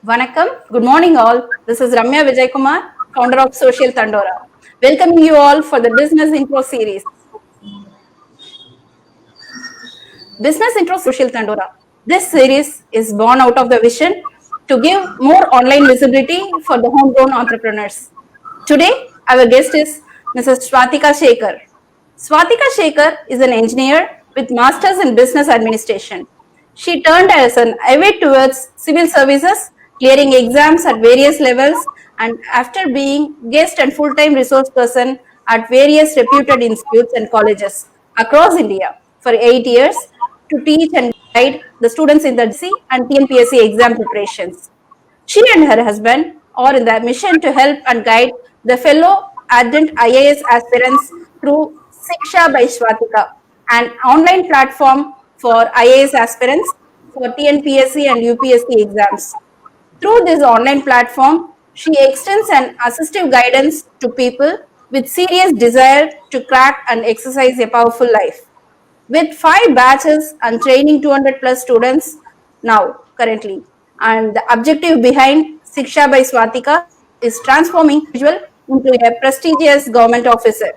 Vanakkam. Good morning, all. This is Ramya Vijay Kumar, founder of Social Tandora. Welcoming you all for the Business Intro series. Business Intro Social Tandora. This series is born out of the vision to give more online visibility for the homegrown entrepreneurs. Today, our guest is Mrs. Swatika Shekhar. Swatika Shekhar is an engineer with Masters in Business Administration. She turned as an avid towards civil services, clearing exams at various levels, and after being guest and full-time resource person at various reputed institutes and colleges across India for 8 years to teach and guide the students in the DC and TNPSC exam preparations. She and her husband are in the mission to help and guide the fellow ardent IAS aspirants through Siksha by Swatika, an online platform for IAS aspirants for TNPSC and UPSC exams. Through this online platform, she extends an assistive guidance to people with serious desire to crack and exercise a powerful life. With 5 batches and training 200 plus students now currently. And the objective behind Siksha by Swatika is transforming individual into a prestigious government officer.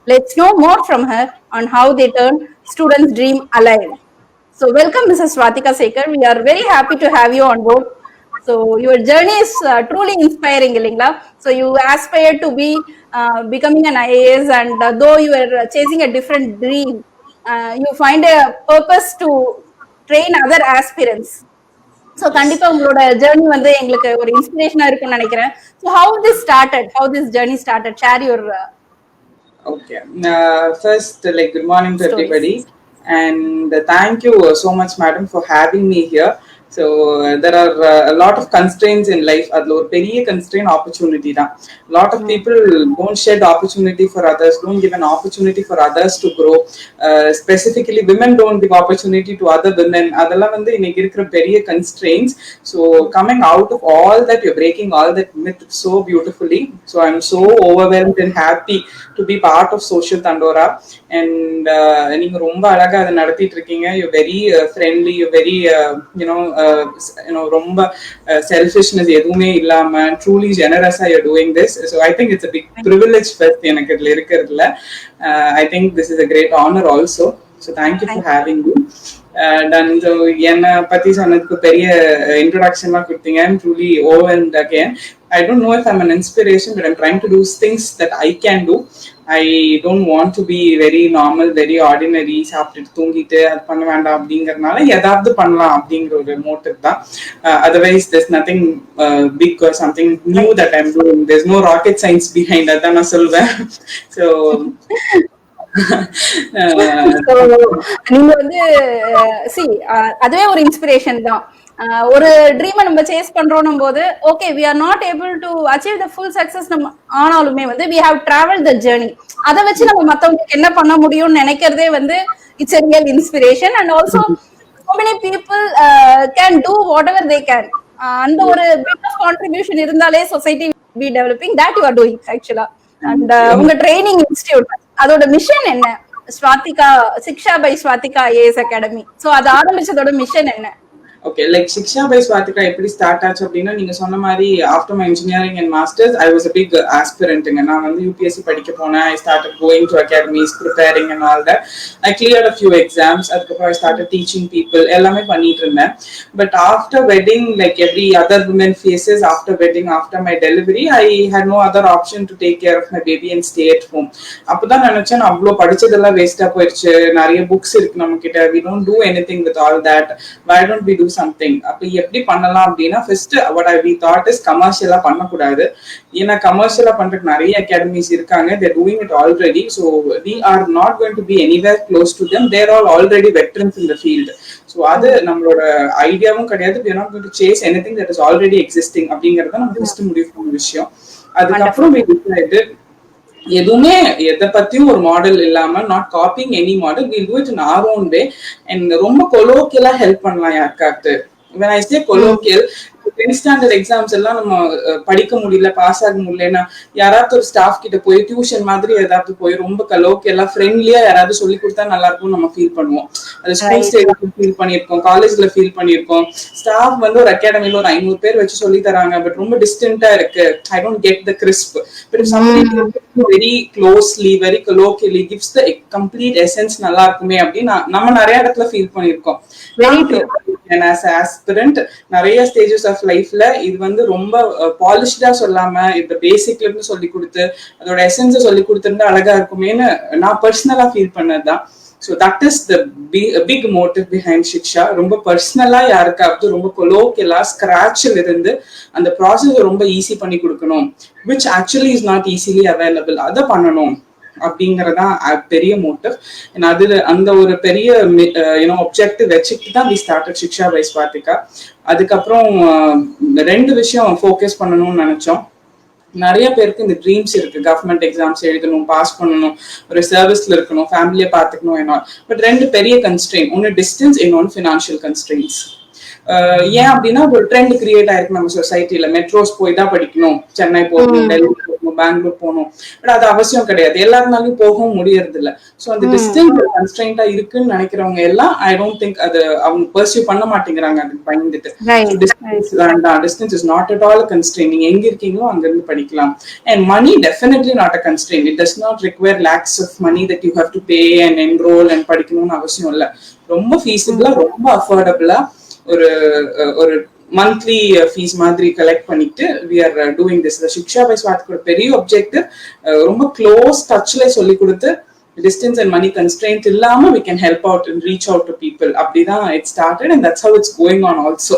Let's know more from her on how they turn students' dream alive. So welcome Mrs. Swatika Shekhar. We are very happy to have you on board. So your journey is truly inspiring, Ilingla. So you aspire to be becoming an IAS, and though you are chasing a different dream, you find a purpose to train other aspirants. So கண்டிப்பா உங்களோட journey வந்து எங்களுக்கு ஒரு இன்ஸ்பிரேஷனா இருக்கும்னு நினைக்கிறேன். So how this journey started? Share your Okay. First, good morning to everybody, and thank you so much, madam, for having me here. So there are a lot of constraints in life. Adlo or periya constraint opportunity da. Lot of people don't shed opportunity for others, don't give an opportunity for others to grow. Specifically, women don't give opportunity to other women. Adala vandu iniki irukra periya constraints. So coming out of all that, you're breaking all that myth so beautifully. So I'm so overwhelmed and happy to be part of Social Tandora. And நீங்க ரொம்ப அழகா அதை நடத்திட்டு இருக்கீங்க. You're very friendly, you're very ரொம்ப selfishness எதுவுமே இல்லாம truly ஜெனரஸா you're doing this. So I think it's a big privilege first எனக்கு இதுல இருக்கிறதுல. I think this is a great honor also. So thank you for having me. என்னை பத்தி சொன்னதுக்கு பெரிய இன்ட்ரோடக்ஷன்லாம் கொடுத்தீங்க. I'm truly overwhelmed again. I don't know if I'm an inspiration, but I'm trying to do things that I can do. I don't want to be very normal, very ordinary, சாப்பிட்டுட்டு தூங்கிட்டு அது பண்ண வேண்டாம் அப்படிங்கறதுனால ஏதாவது பண்ணலாம் அப்படிங்கிற ஒரு மோட்டிவ் தான். Otherwise there's nothing big or something new that I'm doing. There's no rocket science behind that. அதான் நான் சொல்வேன். So நீங்க வந்து அதுவே ஒரு இன்ஸ்பிரேஷன் தான். ஒரு ட்ரீமை நம்ம சேஸ் பண்றோம் போது okay we are not able to achieve the full success நம்ம ஆனாலுமே வந்து we have traveled the journey. அதை வச்சு நம்ம மத்தவங்களுக்கு என்ன பண்ண முடியும்னு நினைக்கிறதே வந்து it's a real inspiration, and also so many people can do whatever they can. அந்த ஒரு bit of contribution இருந்தாலே society will be developing. That you are doing actually. And உங்க ட்ரைனிங் இன்ஸ்டிடியூட் அதோட மிஷன் என்ன? Swatika Siksha by Swatika IAS academy. So அது ஆரம்பிச்சதோட mission என்ன? Okay, like Siksha by Swatika எப்படி ஸ்டார்ட் ஆச்சு அப்படின்னா, நீங்க சொன்ன மாதிரி after my engineering and masters I was a big ஆஸ்பிரண்ட்ங்க. நான் வந்து யூபிஎஸ்சி படிக்க போனேன். I started going to academies, preparing and all that. I cleared a few exams. அதுக்கப்புறம் ஐ ஸ்டார்டட் டீச்சிங் பீப்புள், எல்லாமே பண்ணிட்டு இருந்தேன். But after wedding, like every other women faces, after wedding, after my delivery, I had no other option to take care of my baby and stay at home. அப்பதான் நினைச்சேன், அவ்வளோ படிச்சதெல்லாம் வேஸ்டா போயிடுச்சு. நிறைய books இருக்கு நம்ம கிட்ட. We don't do anything with all that. Why don't we do something? அப்ப எப்படி பண்ணலாம் அப்படின்னா, first what we thought is கமர்ஷியலா பண்ணக்கூடாது. ஏன்னா கமர்ஷியலா பண்றதுக்கு நிறைய அகாடமிஸ் இருக்காங்க. they're doing it already. So we are not going to be anywhere close to them. they're all already veterans in the field. So அது நம்மளோட ஐடியாவும் கிடையாது. we are not going to chase anything that is already existing அப்படிங்கறத நம்ம first முடிவு பண்ண விஷயம். அதுக்கப்புறம் we decided எதுவுமே எதை பத்தியும் ஒரு மாடல் இல்லாம, not copying any model, will do it in our own way. And ரொம்ப கொலோக்கியலா ஹெல்ப் பண்ணலாம் யாருக்காவது. When I say colloquial, 10th standard exams எல்லாம் நம்ம படிக்க முடியல, பாஸ் ஆக முடியலன்னா யாராவது ஒரு ஸ்டாஃப் கிட்ட போய் டியூஷன் மாதிரி ஏதாவது போய் ரொம்ப கலோக்கி எல்லாம் ஃப்ரெண்ட்லியா யாராவது சொல்லி கொடுத்தா நல்லா இருக்கும் நம்ம ஃபீல் பண்ணுவோம். அது ஸ்கூல் ஸ்டேஜ்ல ஃபீல் பண்ணிருக்கோம், காலேஜ்ல ஃபீல் பண்ணிருக்கோம். ஸ்டாஃப் வந்து ஒரு அகாடமில ஒரு 500 பேர் வச்சு சொல்லி தராங்க, பட் ரொம்ப டிஸ்டன்டா இருக்கு. I don't get the crisp. But if somebody very closely very colloquially gives the complete essence நல்லா இருக்குமே அப்படின்னு நம்ம நிறைய இடத்துல ஃபீல் பண்ணிருக்கோம். as an aspirant நிறைய ஸ்டேஜஸ் ஆஃப் லைஃப்ல இது வந்து ரொம்ப பாலிஷ்டா சொல்லாம இந்த பேசிக்ல இருந்து சொல்லி கொடுத்து அதோட எசன்ஸை சொல்லி கொடுத்திருந்தா அழகா இருக்குமேன்னு நான் பர்சனலா feel பண்ணதுதான். So that is the big motive behind Shiksha. ரொம்ப பர்சனலா யாருக்காவது ரொம்ப கொலோக்கியலா ஸ்கிராட்ச்ல இருந்து அந்த ப்ராசஸ் ரொம்ப ஈஸி பண்ணி கொடுக்கணும், which actually is not easily available. அதை பண்ணணும் அப்படிங்கறதான் பெரிய மோட்டிவ். அதுல அந்த ஒரு பெரிய ஆப்ஜெக்டிவ் வச்சுட்டு தான் we started Shiksha by Swathika. அதுக்கப்புறம் 2 விஷயம் ஃபோக்கஸ் பண்ணணும்னு நினைச்சோம். நிறைய பேருக்கு இந்த ட்ரீம்ஸ் இருக்கு, கவர்மெண்ட் எக்ஸாம்ஸ் எழுதணும், பாஸ் பண்ணணும், ஒரு சர்வீஸ்ல இருக்கணும், ஃபேமிலியை பார்த்துக்கணும் என்ன. பட் 2 பெரிய கன்ஸ்ட்ரெயின், ஒன்னு டிஸ்டன்ஸ், இன்னொன்னு ஃபினான்ஷியல் கன்ஸ்ட்ரெயின்ஸ். ஏன் அப்படின்னா ஒரு ட்ரெண்ட் கிரியேட் ஆயிருக்கு நம்ம சொசைட்டில, மெட்ரோஸ் போய் தான் படிக்கணும், சென்னை போகணும், டெல்லி போகணும், பெங்களூர் போகணும். பட் அது அவசியம் கிடையாது, எல்லாருனாலும் போகவும் முடியறது இல்ல. ஸோ அந்த டிஸ்டன்ஸ் கன்ஸ்ட்ரெயின்டா இருக்குன்னு நினைக்கிறவங்க எல்லாம் ஐ டோன்ட் திங்க் அது அவங்க பர்சியூ பண்ண மாட்டேங்கிறாங்க அதுக்கு பயந்துட்டு. Distance is not at all constraint. நீங்க எங்க இருக்கீங்களோ அங்க இருந்து படிக்கலாம். And money definitely not a constraint. It does not require lakhs of money that you have to pay and enroll and படிக்கணும்னு அவசியம் இல்லை. ரொம்ப ஃபீஸிபிளா, ரொம்ப அஃபோர்டபுளா ஒரு மந்த்லி ஃபீஸ் மாதிரி கலெக்ட் பண்ணிட்டு we are doing this. Shiksha by Swathika பெரிய ஆப்ஜெக்டிவ் ரொம்ப க்ளோஸ் டச்ல சொல்லி கொடுத்து டிஸ்டன்ஸ் அண்ட் மணி கன்ஸ்ட்ரெயின்ட் இல்லாம we can help out and reach out to people. அப்படிதான் it started and that's how it's going on also.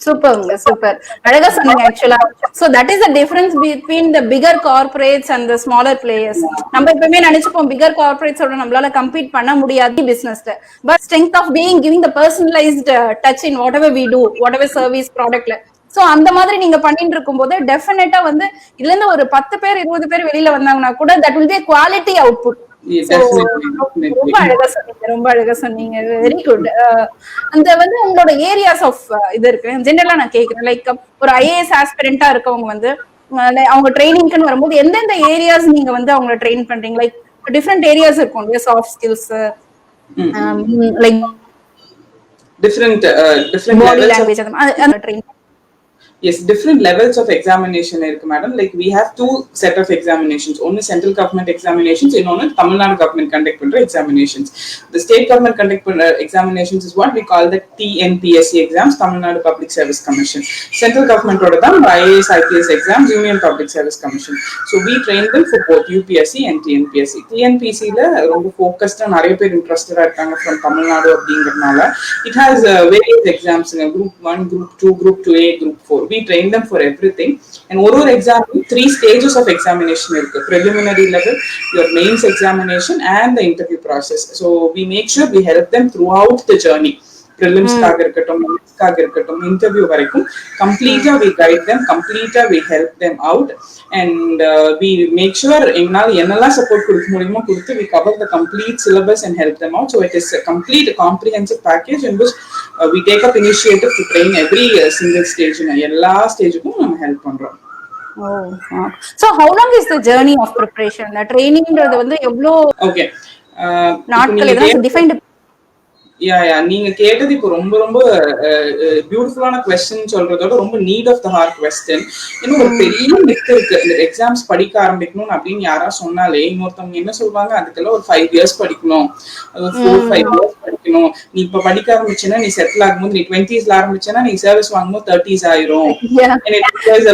Super அழகா சொன்னீங்க ஆக்சுவலா. So that is the difference between the bigger corporates and the smaller players. நம்ம எப்பவுமே நினைச்சுப்போம் figure கார்பரேட்ஸோட நம்மளால compete பண்ண முடியாது பிசினஸ்ல. But strength of being giving the personalized touch in whatever we do, whatever service ப்ராடக்ட்ல. So அந்த மாதிரி நீங்க பண்ணிட்டு இருக்கும் போது டெஃபினட்டா வந்து இதுல இருந்து ஒரு 10 பேர் 20 பேர் வெளியில வந்தாங்கன்னா கூட that will be quality output. ரொம்ப அழகா சொன்னீங்க. Very good. அந்த வந்து உங்களோட ஏரியாஸ் ஆஃப் இது இருக்கு ஜெனரலா நான் கேக்குறேன். லைக் ஒரு ஐஏஎஸ் ஆஸ்பிரண்டா இருக்கவங்க வந்து அவங்க ட்ரைனிங்க்குன்னு வரும்போது எந்தெந்த ஏரியாஸ் நீங்க வந்து அவங்கள ட்ரெயின் பண்றீங்க? லைக் டிஃப்ரெண்ட் ஏரியாஸ் இருக்கும் இல்லையா, soft skills, like different body language அந்த train. Yes, different levels of examination irukku madam. Like we have 2 set of examinations. One is central government examinations, இன்னொன்னு Tamil Nadu government conduct பண்ற examinations. The state government conduct பண்ற examinations is what we call the TNPSC exams, Tamil Nadu Public Service Commission. Central government ஓட தான் IAS IPS exams, Union Public Service Commission. So we train them for both UPSC and TNPSC. TNPSC ல ரொம்ப focused நிறைய பேர் interested இருக்காங்க from Tamil Nadu அப்படிங்கறனால it has various exams, group 1, group 2, group 2A, group 4. We train them for everything. And one exam, 3 stages of examination irukku: preliminary level, your mains examination and the interview process. So we make sure we help them throughout the journey. Prelims kaga irukattum, mains kaga irukattum, interview varaikum completely we guide them, completely we help them out, and we make sure enala support kudukka mudiyumo kuduthu we cover the complete syllabus and help them out. So it is a complete comprehensive package in which we take up initiative to train every single stage in ella stage ku nam help pandrom. Oh, so how long is the journey of preparation? The training ன்றது வந்து எவ்ளோ okay நாட்கள் எல்லாம் defined? நீங்க கேட்டது இப்போ ரொம்ப ரொம்ப பியூட்டிஃபுல்லான கொஸ்டின் சொல்றதோட ரொம்ப need of the heart question. இன்னும் ஒரு பெரிய மித் இருக்கு, இந்த எக்ஸாம்ஸ் படிக்க ஆரம்பிக்கணும் அப்படின்னு யாரா சொன்னாலே இன்னொருத்தவங்க என்ன சொல்லுவாங்க, அதுக்கெல்லாம் ஒரு 5 years படிக்கணும், அது ஒரு 4-5 years படிக்கணும். நீ இப்ப படிக்க ஆரம்பிச்சேன்னா நீ செட்டில் ஆகும்போது நீ 20s ஆரம்பிச்சேன்னா நீ சர்வீஸ் வாங்கும்போது 30s ஆயிரும்,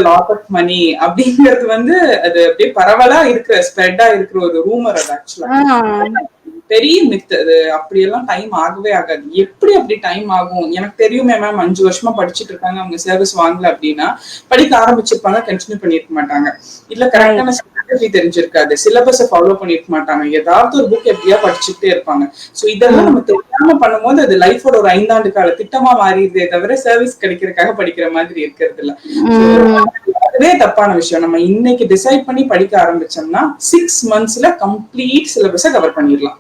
லாட் ஆஃப் மணி அப்படிங்கிறது வந்து அது அப்படியே பரவலா இருக்கிற ஸ்ப்ரெட்டா இருக்கிற ஒரு ரூமர். அது ஆக்சுவலா பெரிய மித். அது அப்படியெல்லாம் டைம் ஆகவே ஆகாது. எப்படி அப்படி டைம் ஆகும்? எனக்கு தெரியுமே மேம், 5 வருஷமா படிச்சுட்டு இருக்காங்க, அவங்க சர்வீஸ் வாங்கல அப்படின்னா படிக்க ஆரம்பிச்சிருப்பாங்க, கண்டினியூ பண்ணிருக்க மாட்டாங்க, இல்ல கரெக்டான ஸ்ட்ராட்டஜி தெரிஞ்சிருக்காது, சிலபஸை ஃபாலோ பண்ணிருக்க மாட்டாங்க, ஏதாவது ஒரு புக் எப்படியா படிச்சுட்டே இருப்பாங்க. சோ இதெல்லாம் நம்ம தெரியாம பண்ணும்போது அது லைஃபோட ஒரு 5 ஆண்டு கால திட்டமா மாறிடுதே தவிர சர்வீஸ் கிடைக்கிறதுக்காக படிக்கிற மாதிரி இருக்கிறது இல்ல. அதுவே தப்பான விஷயம். நம்ம இன்னைக்கு டிசைட் பண்ணி படிக்க ஆரம்பிச்சோம்னா 6 monthsல கம்ப்ளீட் சிலபஸை கவர் பண்ணிடலாம்.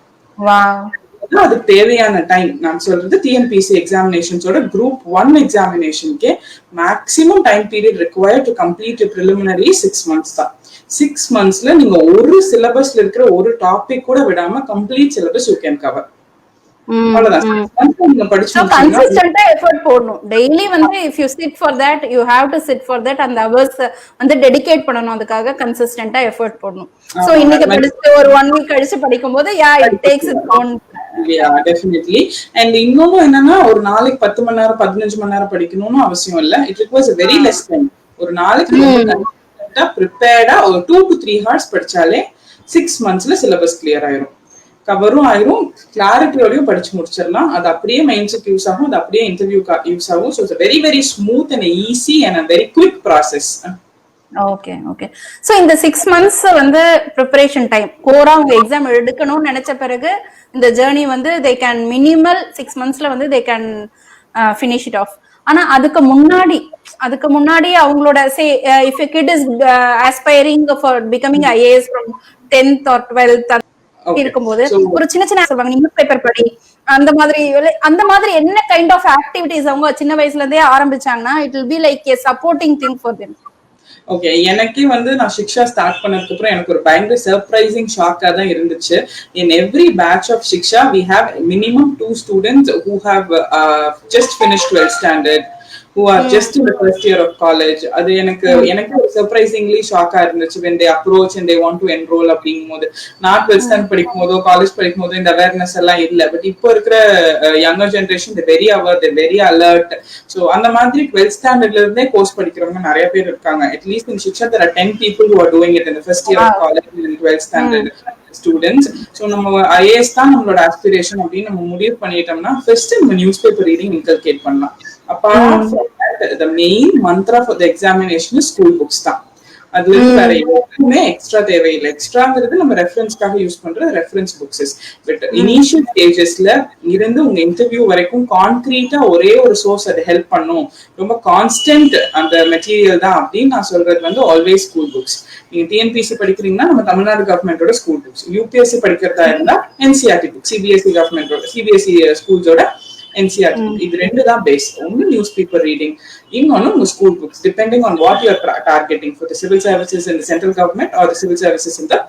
அதுக்கு தேவையான டைம் நான் சொல்றது டிஎன்பிசி எக்ஸாமினேஷன்ஸோட குரூப் 1 எக்ஸாமினேஷனுக்கே maximum time period required to complete preliminary 6 months தான். 6 monthsல நீங்க ஒரு சிலபஸ்ல இருக்கிற ஒரு டாபிக் கூட விடாம complete syllabus you can cover. கன்சிஸ்டன்ட்டா எஃபோர்ட் போடணும். டெய்லி வந்து if you sit for that, you have to sit for that and hours வந்து டெடிகேட் பண்ணனும். அதுக்காக கன்சிஸ்டன்ட்டா எஃபோர்ட் போடணும். சோ இன்னைக்கு படிச்சு ஒரு 1 week கழிச்சு படிக்கும்போது it takes its own. Yeah, definitely. And இன்னொன்னு என்னன்னா ஒரு நாளைக்கு 10 மணி நேரம் 15 மணி நேரம் படிக்கணும்னு அவசியம் இல்ல. It requires a very less time. ஒரு நாளைக்கு ப்ரிப்பேர்டா ஒரு 2 to 3 hours படிச்சாலே 6 monthsல சிலபஸ் கிளியர் ஆயிரும், கவரும் ஆயிரும், கிளாரிட்டியோடயும் படிச்சு முடிச்சிடலாம். அது அப்படியே மைண்ட்ஸுக்கு யூஸ் ஆகும், அது அப்படியே இன்டர்வியூக்கு யூஸ் ஆகும். So it's very very smooth and easy and very quick process. Okay okay. So இந்த 6 months வந்து ப்ரிப்பரேஷன் டைம் கோரா உங்க எக்ஸாம் எடுக்கணும்னு நினைச்ச பிறகு இந்த ஜேர்னி வந்து தே கேன் மினிமல் 6 monthsல வந்து they can finish it of. ஆனா அதுக்கு முன்னாடி அவங்களோட say if a kid is aspiring for becoming IAS from 10th or 12th இருக்கும்போது ஒரு சின்ன சின்ன சொல்லுவாங்க நியூஸ் பேப்பர் படி அந்த மாதிரி என்ன கைண்ட் ஆஃப் ஆக்டிவிட்டிஸ் அவங்க சின்ன வயசுல இருந்தே ஆரம்பிச்சாங்கன்னா it will be like a supporting thing for them. Okay, எனக்கே வந்து நான் சிக்ஷா ஸ்டார்ட் பண்ணதுக்கு அப்புறம் எனக்கு ஒரு பயங்கர சர்ப்ரைசிங் ஷாக்கா தான் இருந்துச்சு. In every batch of Shiksha we have minimum 2 students who have just finished 12th standard, who are just in the first year of college. அது எனக்கு ஒரு சர்ப்ரைசிங்லி ஷாக்கா இருந்துச்சு when they approach and they want to enroll அப்படிங்கும்போது. நான் 12th standard படிக்கும் போதோ college படிக்கும் போதோ இந்த அவேர்னஸ் எல்லாம் இல்ல. பட் இப்போ இருக்கிற younger generation very aware, they very alert. So அந்த மாதிரி 12th standardல இருந்தே கோர்ஸ் படிக்கிறவங்க நிறைய பேர் இருக்காங்க. At least in Shiksha there are 10 people who are doing it in the first year of college and 12th standard students. So நம்ம IAS தான் நம்மளோட ஆஸ்பிரேஷன் அப்படின்னு நம்ம முடிவு பண்ணிட்டோம்னா ஃபர்ஸ்ட் நம்ம நியூஸ் பேப்பர் ரீடிங் இன்கல்கேட் பண்ணலாம். Apart from that, the main mantra for the examination is school books தான். அதுல வேற எதுவுமே எக்ஸ்ட்ரா தேவையில்லை. எக்ஸ்ட்ராங்கிறது நம்ம ரெஃபரன்ஸ்க்காக யூஸ் பண்ற ரெஃபரன்ஸ் புக்ஸஸ். பட் இனிஷியல் ஸ்டேஜஸ்ல இருந்து உங்க இன்டர்வியூ வரைக்கும் கான்கிரீட்டா ஒரே ஒரு சோர்ஸ் அது ஹெல்ப் பண்ணும், ரொம்ப கான்ஸ்டன்ட் அந்த மெட்டீரியல் தான் அப்படின்னு நான் சொல்றது வந்து ஆல்வேஸ் ஸ்கூல் புக்ஸ். நீங்க டிஎன்பிசி படிக்கிறீங்கன்னா நம்ம தமிழ்நாடு கவர்மெண்டோட ஸ்கூல் புக்ஸ், யூபிஎஸ்சி படிக்கிறதா இருந்தா என்சிஆர்டி புக், சிபிஎஸ்சி ஸ்கூல்ஸோட என்சிஆர்டி. இது ரெண்டு தான் பேஸ். ஒன்னு நியூஸ் பேப்பர் ரீடிங், இன்னொன்னு உங்க school books, depending on what you are targeting for the civil services in the central government or the civil services in the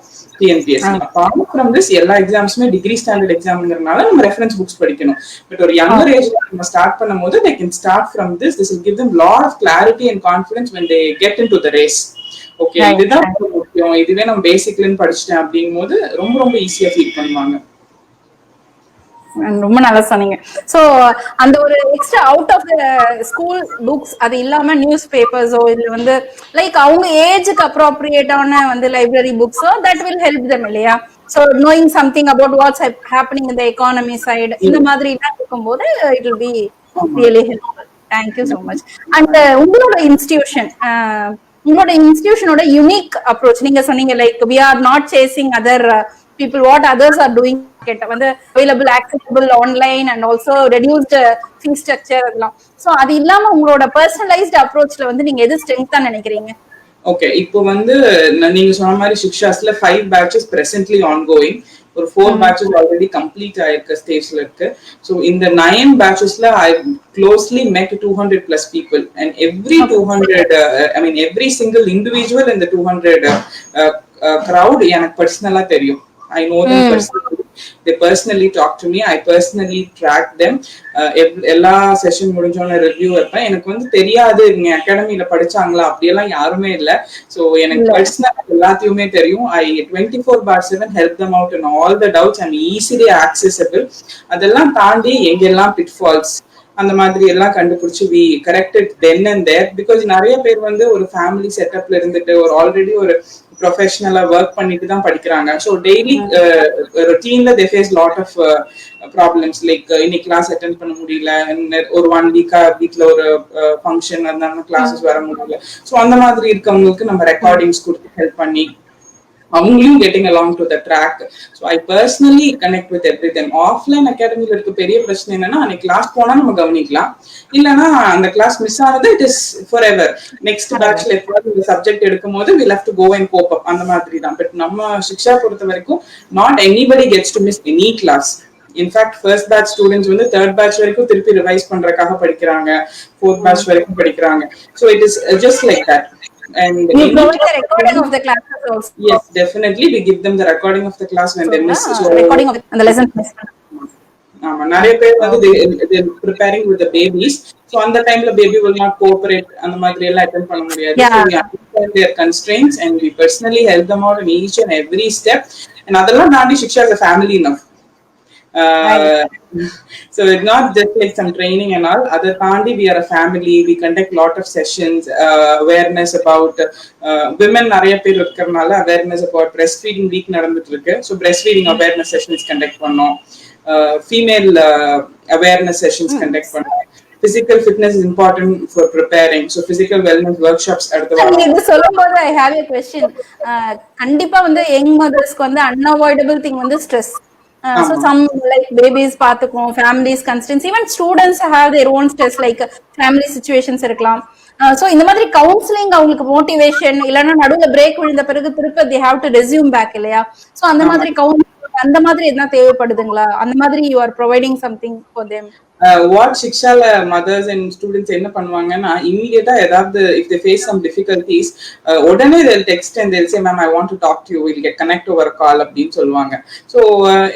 TNPSC. Apart from this எல்லா எக்ஸாம்ஸுமே degree standard எக்ஸாம்ங்கிறதுனால நம்ம reference books படிக்கணும். But ஒரு younger ஏஜ்ல நம்ம start பண்ணும்போது they can start from this will give them lot of clarity and confidence when they get into the race. Okay, இதுதான் முக்கியம், இதுவே நம்ம பேசிக்ல படிச்சிட்டேன் அப்படிங்கும் போது ரொம்ப ரொம்ப ஈஸியா ஃபீல் பண்ணுவாங்க. ரொம்ப நல்லா சொன்னீங்க. சோ அந்த ஒரு extra out of the school books அது இல்லாம நியூஸ் பேப்பர்ஸோ இல்ல வந்து லைக் அவங்க ஏஜுக்கு அப்ரோப்ரியேட்டான வந்து லைப்ரரி புக்ஸோ தட் வில் ஹெல்ப் தெம் இல்லையா? So knowing something about what's happening in the economy side இந்த மாதிரி எல்லாம் இருக்கும்போது it will be really helpful. Thank you so much. And உங்களோட இன்ஸ்டிடியூஷனோட யூனிக் அப்ரோச் நீங்க சொன்னீங்க like we are not chasing other people what others are doing, வந்து available accessible online and also reduced fee structure அதெல்லாம். சோ அது இல்லாம உங்களோட personalised அப்ரோச்ல வந்து நீங்க எது ஸ்ட்ரெngthா நினைக்கிறீங்க? ஓகே, இப்போ வந்து நீங்க சொன்ன மாதிரி சிக்ஷாஸ்ல 5 batches presently ongoing, ஒரு 4 batches already complete ஆயிருக்க ஸ்டேஜ்ல இருக்கு. So in the 9 batchesல I closely met 200 plus people and every 200 every single individual in the 200 crowd எனக்கு பர்சனலா தெரியும். I know them personally. They personally talk to me. I personally track them. எல்லா session முடிஞ்சோன்னு review வைப்பேன். எனக்கு வந்து தெரியாது இங்க அகாடமியில படிச்சாங்களா அப்படியெல்லாம் யாருமே இல்ல. ஸோ எனக்கு பர்சனலா எல்லாத்தையுமே தெரியும். I 24/7 help them out in all the doubts. I'm easily accessible. அதெல்லாம் தாண்டி எங்கெல்லாம் pitfalls அந்த மாதிரி எல்லாம் கண்டுபிடிச்சு we corrected then and there, because நிறைய பேர் வந்து ஒரு ஃபேமிலி செட்டப்ல இருந்துட்டு ஒரு ஆல்ரெடி ஒரு ப்ரொஃபஷனலா ஒர்க் பண்ணிட்டு தான் படிக்கிறாங்க. ஸோ டெய்லி ரொட்டீன்ல they face lot of problems like இன்னைக்கு கிளாஸ் அட்டென்ட் பண்ண முடியல, ஒரு 1 வீக்கா வீட்ல ஒரு ஃபங்க்ஷன் அதனால கிளாஸஸ் வர முடியல. ஸோ அந்த மாதிரி இருக்கவங்களுக்கு நம்ம ரெக்கார்டிங்ஸ் கொடுத்து ஹெல்ப் பண்ணி அவங்களையும் getting along to the track. So I personally connect with everything. Offline academy இருக்க பெரிய பிரச்சனை என்னன்னா அன்னைக்கு கிளாஸ் போனா நம்ம கவனிக்கலாம், இல்லைன்னா அந்த கிளாஸ் மிஸ் ஆனது it is forever. நெக்ஸ்ட் பேட்ச்ல எப்போது இந்த சப்ஜெக்ட் எடுக்கும் போது we'll have to go and cope up அந்த மாதிரி தான். பட் நம்ம சிக்ஷா பொறுத்த வரைக்கும் not anybody gets to miss any class. In fact first batch students வந்து தேர்ட் பேட்ச் வரைக்கும் திருப்பி ரிவைஸ் பண்றதுக்காக படிக்கிறாங்க, ஃபோர்த் பேட்ச் வரைக்கும் படிக்கிறாங்க. So it is just like that. And you provide the recording of the classes also. Yes, definitely we give them the recording of the class when they miss. So recording of the lesson. ஆமா, நிறைய பேர் வந்து they preparing with the babies, so அந்த டைம்ல baby will not cooperate, அந்த மாதிரி எல்லாம் attend பண்ண முடியாது. So we understand their constraints and we personally help them out in each and every step. And அதெல்லாம் தாண்டி Shiksha is a family enough. So it's not just like some training and all. Other than we are a family. We conduct lot of sessions, awareness about women. Nariya per irukkarnala awareness about breastfeeding week நடந்துட்டு இருக்கு. So breastfeeding awareness sessions conduct பண்ணோம். Female awareness sessions conduct பண்ணோம். Physical fitness is important for preparing. So physical wellness workshops அடுத்த வாரம். இது சொல்லும்போது I have a question. கண்டிப்பா வந்து young mothersக்கு வந்து unavoidable thing வந்து stress. So some like babies பாத்துக்கும், families constraints, even students have their own stress like family situations இருக்கலாம். So இந்த மாதிரி கவுன்சிலிங் அவங்களுக்கு மோட்டிவேஷன் இல்லைன்னா நடுவுல பிரேக் விழுந்த பிறகு திருப்ப they have to resume back இல்லையா? So அந்த மாதிரி அந்த மாதிரி என்ன தேவைப்படுதுங்களா? அந்த மாதிரி you are providing something for them. What Shikshala mothers and students என்ன பண்ணுவாங்கன்னா immediate ஏதாவது if they face some difficulties உடனே they'll text and they'll say ma'am I want to talk to you, we'll get connect over a call அப்படின்னு சொல்லுவாங்க. So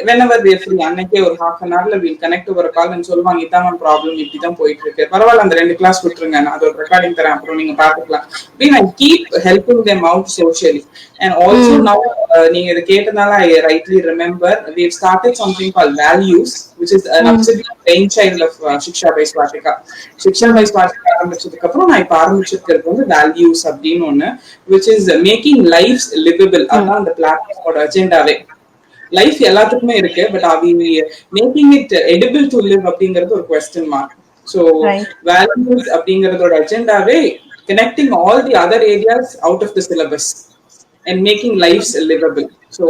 whenever they are free அன்னைக்கே ஒரு half an hourல we'll connect over a call and சொல்லுவாங்க இதான் ma'am problem இப்படிதான் போயிட்டு இருக்கு, பரவாயில்ல அந்த 2 கிளாஸ் விட்டுருங்க நான் அதோட ரெக்கார்டிங் தரேன் அப்புறம் நீங்க பாத்துக்கலாம் அப்படின்னு I keep helping them out socially. And also now நீங்க இதை கேட்டனால I rightly remember we've started something called Values, which is an absolute brainchild of Shiksha by Swatika. Shiksha by Swatika ஆரம்பிச்சதுக்கு அப்புறம் நான் இப்ப ஆரம்பிச்சிருக்கிறது வந்து Values அப்படின்னு ஒண்ணு, which is making lives livable. அதான் அந்த பிளாட்ஃபார்மோட அஜெண்டாவே. லைஃப் எல்லாத்துக்குமே இருக்கு, but are we making it edible to live அப்படிங்கிறது ஒரு question mark. So Values அப்படிங்கறதோட அஜெண்டாவே connecting all the other areas out of the syllabus and making lives livable. So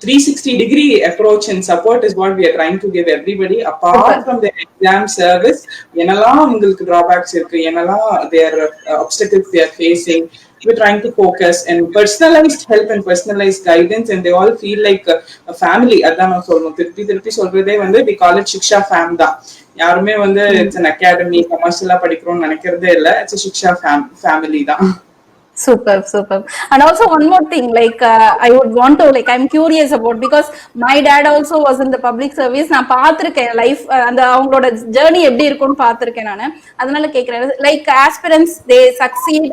360-degree approach and support is what we are trying to give everybody apart from the exam service. என்னெல்லாம் உங்களுக்கு drawbacks இருக்கு, என்னெல்லாம் their obstacles they are facing, we're trying to focus and personalized help and personalized guidance, and they all feel like a family. அதான் நான் சொல்லணும், திருப்பி சொல்றதே வந்து we call it Shiksha fam தான். யாருமே வந்து it's an academy கமர்ஷியலா படிக்கிறோம்னு நினைக்கிறதே இல்ல, it's a Shiksha family தான். Superb. And also one more thing, like I would want to, like I'm curious about, because my dad also was in the public service. நான் பாத்திருக்கேன் life அந்த அவங்களோட journey எப்படி இருக்கும்னு பாத்திருக்கேன் நானு, அதனால கேக்குறேன். Like aspirants they succeed,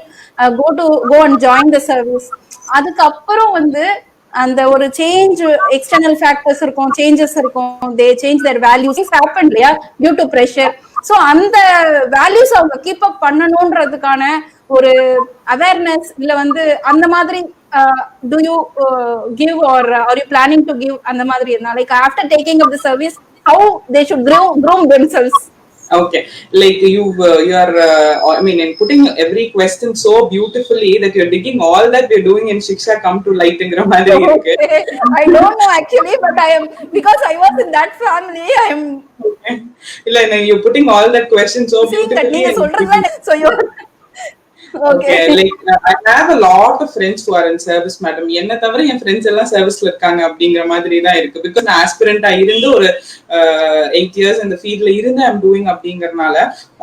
go and join the service. அதுக்கப்புறம் வந்து அந்த ஒரு சேஞ்ச் எக்ஸ்டர்னல் ஃபேக்டர்ஸ் இருக்கும், சேஞ்சஸ் இருக்கும், they change their values happen இல்லையா due to pressure. So அந்த வேல்யூஸ் அவங்க கீப் அப் பண்ணணும்ன்றதுக்கான ஒரு அவேர்னஸ் இல்ல வந்து அந்த மாதிரி do you give or are you planning to give அந்த மாதிரி இருந்தா like after taking up the service how they should groom themselves? Okay, like you are I mean in putting every question so beautifully that you're digging all that we're doing in Shiksha come to light ingra madiri irukku. I don't know actually, but I am, because I was in that family, I am illa you're putting all that question so beautifully. So you're Okay, like I have a lot of friends who are in service, madam. என்ன தவிர என் friends எல்லாம் சர்வீஸ்ல இருக்காங்க அப்படிங்கிற மாதிரி தான் இருக்கு. Because நான் ஆஸ்பிரண்டா இருந்து ஒரு 8 years இந்த ஃபீல்ட்ல இருந்து I'm doing அப்படிங்கறனால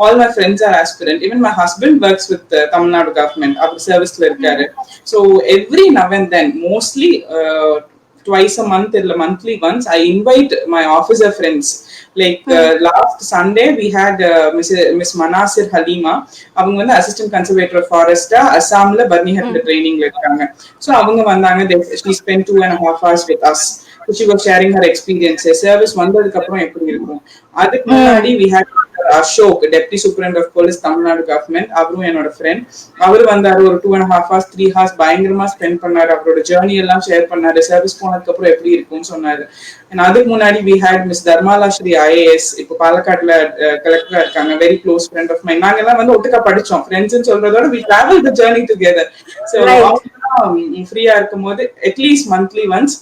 all my friends are aspirant. Even my husband works with Tamil Nadu government. அவர் சர்வீஸ்ல இருக்காரு. So every now and then, mostly twice a month or monthly once, I invite my officer friends. Like last Sunday we had Miss Manasir Halima. அவங்க வந்து assistant conservator of forest அசாம்ல பர்னிஹட்ல ட்ரைனிங்ல இருக்காங்க. So அவங்க வந்தாங்க, she spent 2.5 hours with us. So she was sharing her experiences. Service வந்ததுக்கு அப்புறம் எப்படி இருக்கும். அதுக்கு முன்னாடி we had Ashok, Deputy Superintendent of Police, Tamil Nadu government. அவரும் என்னோட ஃப்ரெண்ட். அவர் வந்தாரு, ஒரு 2.5 hours 3 hours பயங்கரமா ஸ்பெண்ட் பண்ணாரு, அவரோட ஜர்னி எல்லாம் ஷேர் பண்ணாரு, சர்வீஸ் போனதுக்கு அப்புறம் எப்படி இருக்கும்னு சொன்னாரு. அதுக்கு முன்னாடி we had Miss Dharmala Shri IAS, இப்போ பாலக்காடுல கலெக்டரா இருக்காங்க, very close friend of mind. நாங்க எல்லாம் வந்து ஒட்டுக்கா படிச்சோம், ஃப்ரெண்ட்ஸ் சொல்றதோட we travel the journey together. So ஃப்ரீயா இருக்கும்போது at least monthly once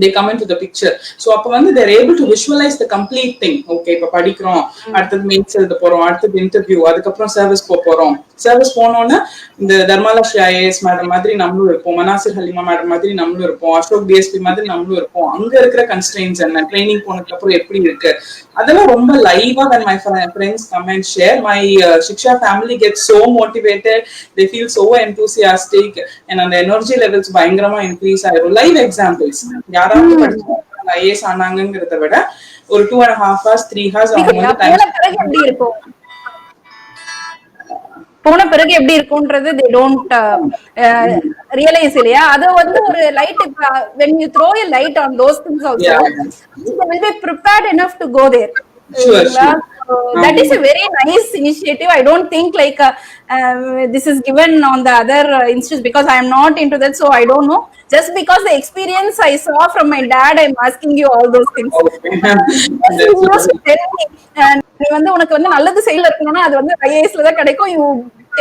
they come into the picture. So அப்ப வந்து they're able to visualize the complete thing. Okay, இப்ப படிக்கிறோம், அடுத்தது மெயின்ஸ் எழுத போறோம், அடுத்தது இன்டர்வியூ, அதுக்கப்புறம் சர்வீஸ் போறோம், சர்வீஸ் போனோன்னா இந்த தர்மாலட்சுமி ஐஏஎஸ் மேடம் மாதிரி நம்மளும் இருப்போம், மனாசிர் ஹலிமா மேடம் மாதிரி நம்மளும் இருப்போம், அசோக் டிஎஸ்பி மாதிரி நம்மளும் இருப்போம். அங்க இருக்கிற கன்ஸ்ட்ரெயின்ஸ் என்ன, ட்ரைனிங் போனதுக்கு அப்புறம் எப்படி இருக்கு, அதெல்லாம் ரொம்ப லைவா when my friends come and share. My Shiksha family gets so motivated, they feel so enthusiastic, and அந்த எனர்ஜி லெவல்ஸ் பயங்கரமா இன்க்ரீஸ் ஆயிரும். லைவ் எக்ஸாம்பிள்ஸ், யாராவது படிச்சு ஐஏஎஸ் ஆனாங்கிறத விட ஒரு 2.5 hours 3 hours அவங்க வந்து போன பிறகு எப்படி இருக்கும்ன்றது they don't realize இல்லையா? அது வந்து ஒரு light, when you throw a light on those things also, they will be prepared enough to go there. Sure. That is a very nice initiative. I don't think like this is given on the other institutes, because I am not into that, so I don't know. Just because the experience I saw from my dad, I'm asking you all those things. நீ வந்து உனக்கு வந்து நல்லது செயல் இருக்கணும்னா அது வந்து ஐஏஎஸ்ல தான் கிடைக்கும். You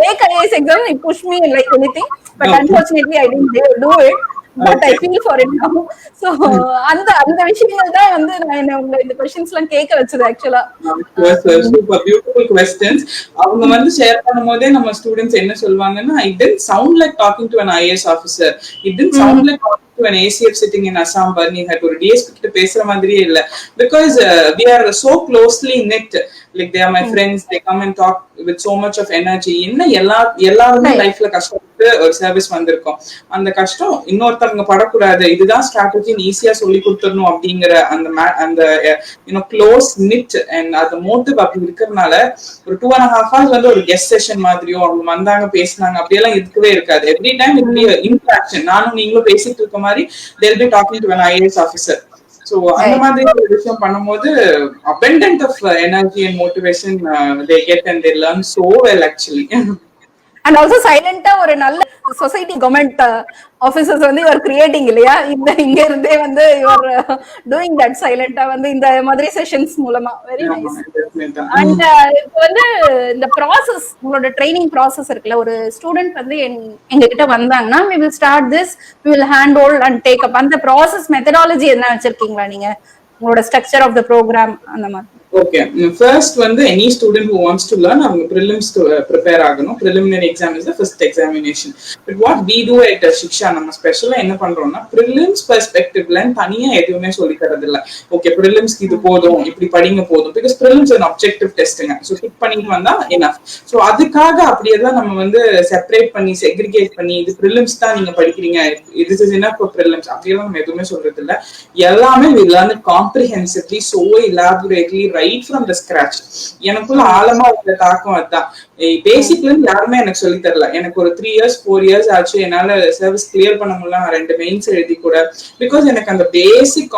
take IAS exam, it push me like anything, but unfortunately I didn't do it. But I feel for it now. So அந்த விஷயங்கள் தான் வந்து நான் உங்க இந்த क्वेश्चंस எல்லாம் கேக்க வச்சது ஆக்சுவலா. Super beautiful questions. அவங்க வந்து ஷேர் பண்ணும்போதே நம்ம ஸ்டூடண்ட்ஸ் என்ன சொல்வாங்கன்னா, it didn't sound like talking to an IAS officer, it didn't sound like talking to an ACF sitting in Assam, Barnihat, ஒரு DSP கிட்ட பேசுற மாதிரியே இல்ல. Because we are so closely knit, like they are my friends, they come and talk with so much of energy. என்ன எல்லாருமே லைஃப்ல கஷ்டப்பட்டு ஒரு சர்வீஸ் வந்திருக்கோம், அந்த கஷ்டம் இன்னொருத்தவங்க படக்கூடாது, இதுதான் ஸ்ட்ராட்டஜின்னு ஈஸியா சொல்லி கொடுத்துடணும் அப்படிங்கிற அந்த க்ளோஸ் நிட் அண்ட் அந்த மோட்டிவ் அப்படி இருக்கிறதுனால ஒரு 2.5 hours வந்து ஒரு கெஸ்ட் செஷன் மாதிரியோ அவங்க வந்தாங்க பேசினாங்க அப்படியெல்லாம் இருக்கவே இருக்காது. எவ்ரி டைம் இன்ட்ராக்ஷன், நானும் நீங்களும் பேசிட்டு இருக்க மாதிரி they'll be talking to an IAS officer. So அந்த மாதிரி ஒரு விஷயம் பண்ணும்போது abundant of energy and motivation they get, and they learn so well actually. And also சைலண்டா ஒரு நல்ல சொசைட்டி கவர்மெண்ட் ஆபீசர்ஸ் வந்து யூஆர் கிரியேட்டிங் இல்லையா? இங்க இருந்தே வந்து யூஆர் டூயிங் தட் சைலண்டா வந்து இந்த மாதிரி செஷன்ஸ் மூலமா. Very nice. அண்ட் இப்போ வந்து இந்த ப்ராசஸ், உங்களோட ட்ரைனிங் ப்ராசஸ் இருக்குல்ல, ஒரு ஸ்டூடெண்ட் வந்து எங்க கிட்ட வந்தாங்கன்னா we will start this, we will handhold and take up, அந்த ப்ராசஸ் மெத்தடாலஜி என்ன வச்சிருக்கீங்களா நீங்க, உங்களோட ஸ்ட்ரக்சர் ஆஃப் த ப்ரோக்ராம் அந்த மாதிரி? Okay, first வந்து any student who wants to learn அவங்க prelims prepare ஆகணும். preliminary exam is the first examination. But what we do at Shiksha, நம்ம ஸ்பெஷலா என்ன பண்றோம்னா prelims perspectiveல தனியா எதுவுமே சொல்லி தரது இல்ல. ஓகே prelims இது போதும், இப்படி படிங்க போதும், because prelims an objective testing, so tick பண்ணிட்டு வந்தா enough. so அதுக்காக அப்படியெல்லாம் நம்ம வந்து செப்பரேட் பண்ணி செக்ரிகேட் பண்ணி இது prelims தான் நீங்க படிக்கிறீங்க, this is enough for prelims அப்படியெல்லாம் நம்ம எதுவுமே சொல்றது இல்ல. எல்லாமே we learn it comprehensively, so elaborately, right from the scratch. எனக்குள்ள ஆழமா இருந்த தாக்கம் அதுதான். பேசிக்ல இருந்து யாருமே எனக்கு சொல்லி தரல. எனக்கு ஒரு 3 years 4 years ஆச்சு என்னால சர்வீஸ் கிளியர் பண்ண முடியல. 2 மெயின்ஸ் எழுதி கூட, பிகாஸ் எனக்கு அந்த பேசிக்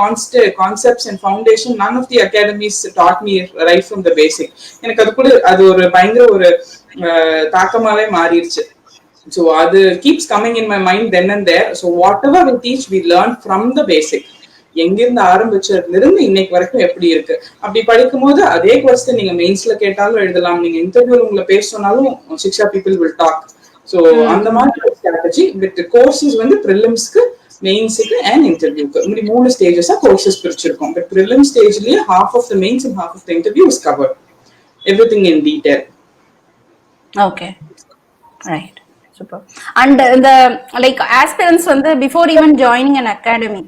concepts and foundation none of the academies taught me right from the basic. எனக்கு அதுக்குள்ள அது ஒரு பயங்கர ஒரு தாக்கமாவே மாறிடுச்சு. So அது keeps coming in my mind then and there. So whatever we teach, we learn from the basic. எங்கிருந்து ஆரம்பிச்சதுல இருந்து இன்னைக்கு வரைக்கும் எப்படி இருக்கு அப்படி படிக்கும் போது அதே கொஸ்டின் நீங்க மெயின்ஸ்ல கேட்டாலும் எழுதலாம், நீங்க இன்டர்வியூல உங்களை பேச சொன்னாலும் சிக்ஷா பீப்புள் வில் டாக். சோ அந்த மாதிரி ஒரு ஸ்ட்ராட்டஜி. பட் கோர்சஸ் வந்து ப்ரிலிம்ஸ்க்கு, மெயின்ஸுக்கு அண்ட் இன்டர்வியூக்கு இப்படி 3 ஸ்டேஜஸா கோர்சஸ் பிரிச்சிருக்கோம். பட் ப்ரிலிம் ஸ்டேஜ்லயே half of the mains and half of the interview is covered, everything in detail. Okay, right, super. And the like aspirants வந்து before even joining an academy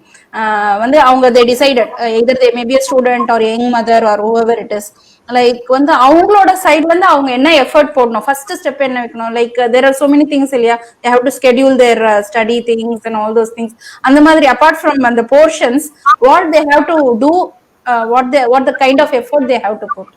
வந்து அவங்க they decided either they may be a student or young mother or whoever it is, like வந்து அவங்களோட சைடுல இருந்து அவங்க என்ன effort போடணும், ஃபர்ஸ்ட் ஸ்டெப் என்ன வைக்கணும், like there are so many things இல்லையா, they have to schedule their study things and all those things. அந்த மாதிரி apart from the portions, what they have to do, what the kind of effort they have to put?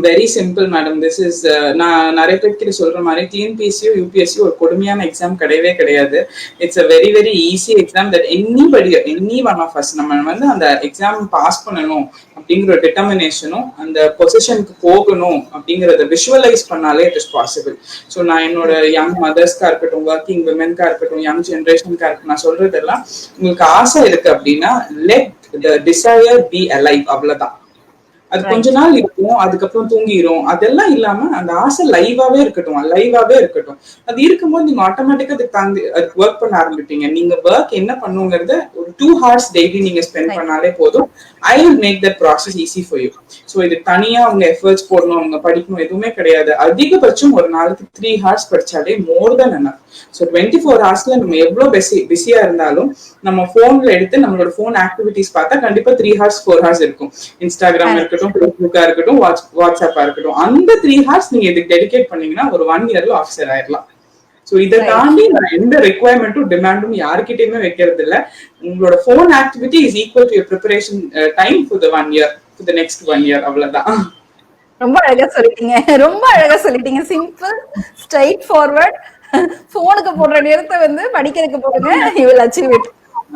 Very simple madam. This is நான் நிறைய பேருக்கு சொல்ற மாதிரி டிஎன்பிஎஸ்சியோ யூபிஎஸ்சியோ ஒரு கொடுமையான exam கிடையவே கிடையாது. It's a very very easy exam that any one of us நம்ம வந்து அந்த எக்ஸாம் பாஸ் பண்ணணும் அப்படிங்கிற ஒரு டிட்டர்மினேஷனும் அந்த பொசிஷனுக்கு போகணும் அப்படிங்கறத விஷுவலைஸ் பண்ணாலே இட் இஸ் பாசிபிள். ஸோ நான் என்னோட யங் மதர்ஸ்க்கா இருக்கட்டும், ஒர்க்கிங் விமென்கா இருக்கட்டும், யங் ஜென்ரேஷனுக்கா இருக்கட்டும், நான் சொல்றதெல்லாம் உங்களுக்கு ஆசை இருக்கு அப்படின்னா let the desire be alive, அவ்வளவுதான். அது கொஞ்ச நாள் இருக்கும், அதுக்கப்புறம் தூங்கிரும். அதெல்லாம் இல்லாம அந்த ஆசை லைவாவே இருக்கட்டும். அது இருக்கும்போது நீங்க ஆட்டோமேட்டிக்கா அதுக்கு தாண்டி அதுக்கு ஒர்க் பண்ண ஆரம்பிப்பீங்க. நீங்க ஒர்க் என்ன பண்ணுங்கிறத ஒரு 2 hours டெய்லி நீங்க ஸ்பெண்ட் பண்ணாலே போதும். I will make that process easy for you. So இது தனியா அவங்க எஃபர்ட்ஸ் போடணும், அவங்க படிக்கணும் எதுவுமே கிடையாது. அதிகபட்சம் ஒரு நாளைக்கு 3 hours படிச்சாலே மோர் தென் எனஃப். ஸோ 24 hours நம்ம எவ்வளவு பிஸியா இருந்தாலும் நம்ம போன்ல எடுத்து நம்மளோட போன் ஆக்டிவிட்டிஸ் பார்த்தா கண்டிப்பா 3 hours 4 hours இருக்கும். இன்ஸ்டாகிராம் இருக்கட்டும், ஃபேஸ்புக்கா இருக்கட்டும், வாட்ஸ்அப்பா இருக்கட்டும். அந்த 3 hours நீங்க இதுக்கு டெடிகேட் பண்ணீங்கன்னா ஒரு 1 yearல ஆஃபீஸர் ஆயிடலாம். சோ இதை தாண்டி நான் எந்த ரெக்வயர்மெண்ட்டும் டிமாண்டும் யாருக்கிட்டயுமே வைக்கிறது இல்ல. உங்களோட phone activity is equal to your preparation time for the 1 year, for the next 1 year. அவ்வளவுதான். ரொம்ப அழகா சொல்லிட்டீங்க. Simple, straight forward. போனுக்கு போடுற நேரத்தை வந்து படிக்கிறதுக்கு போடுங்க, யூ வில் அச்சீவ் இட்.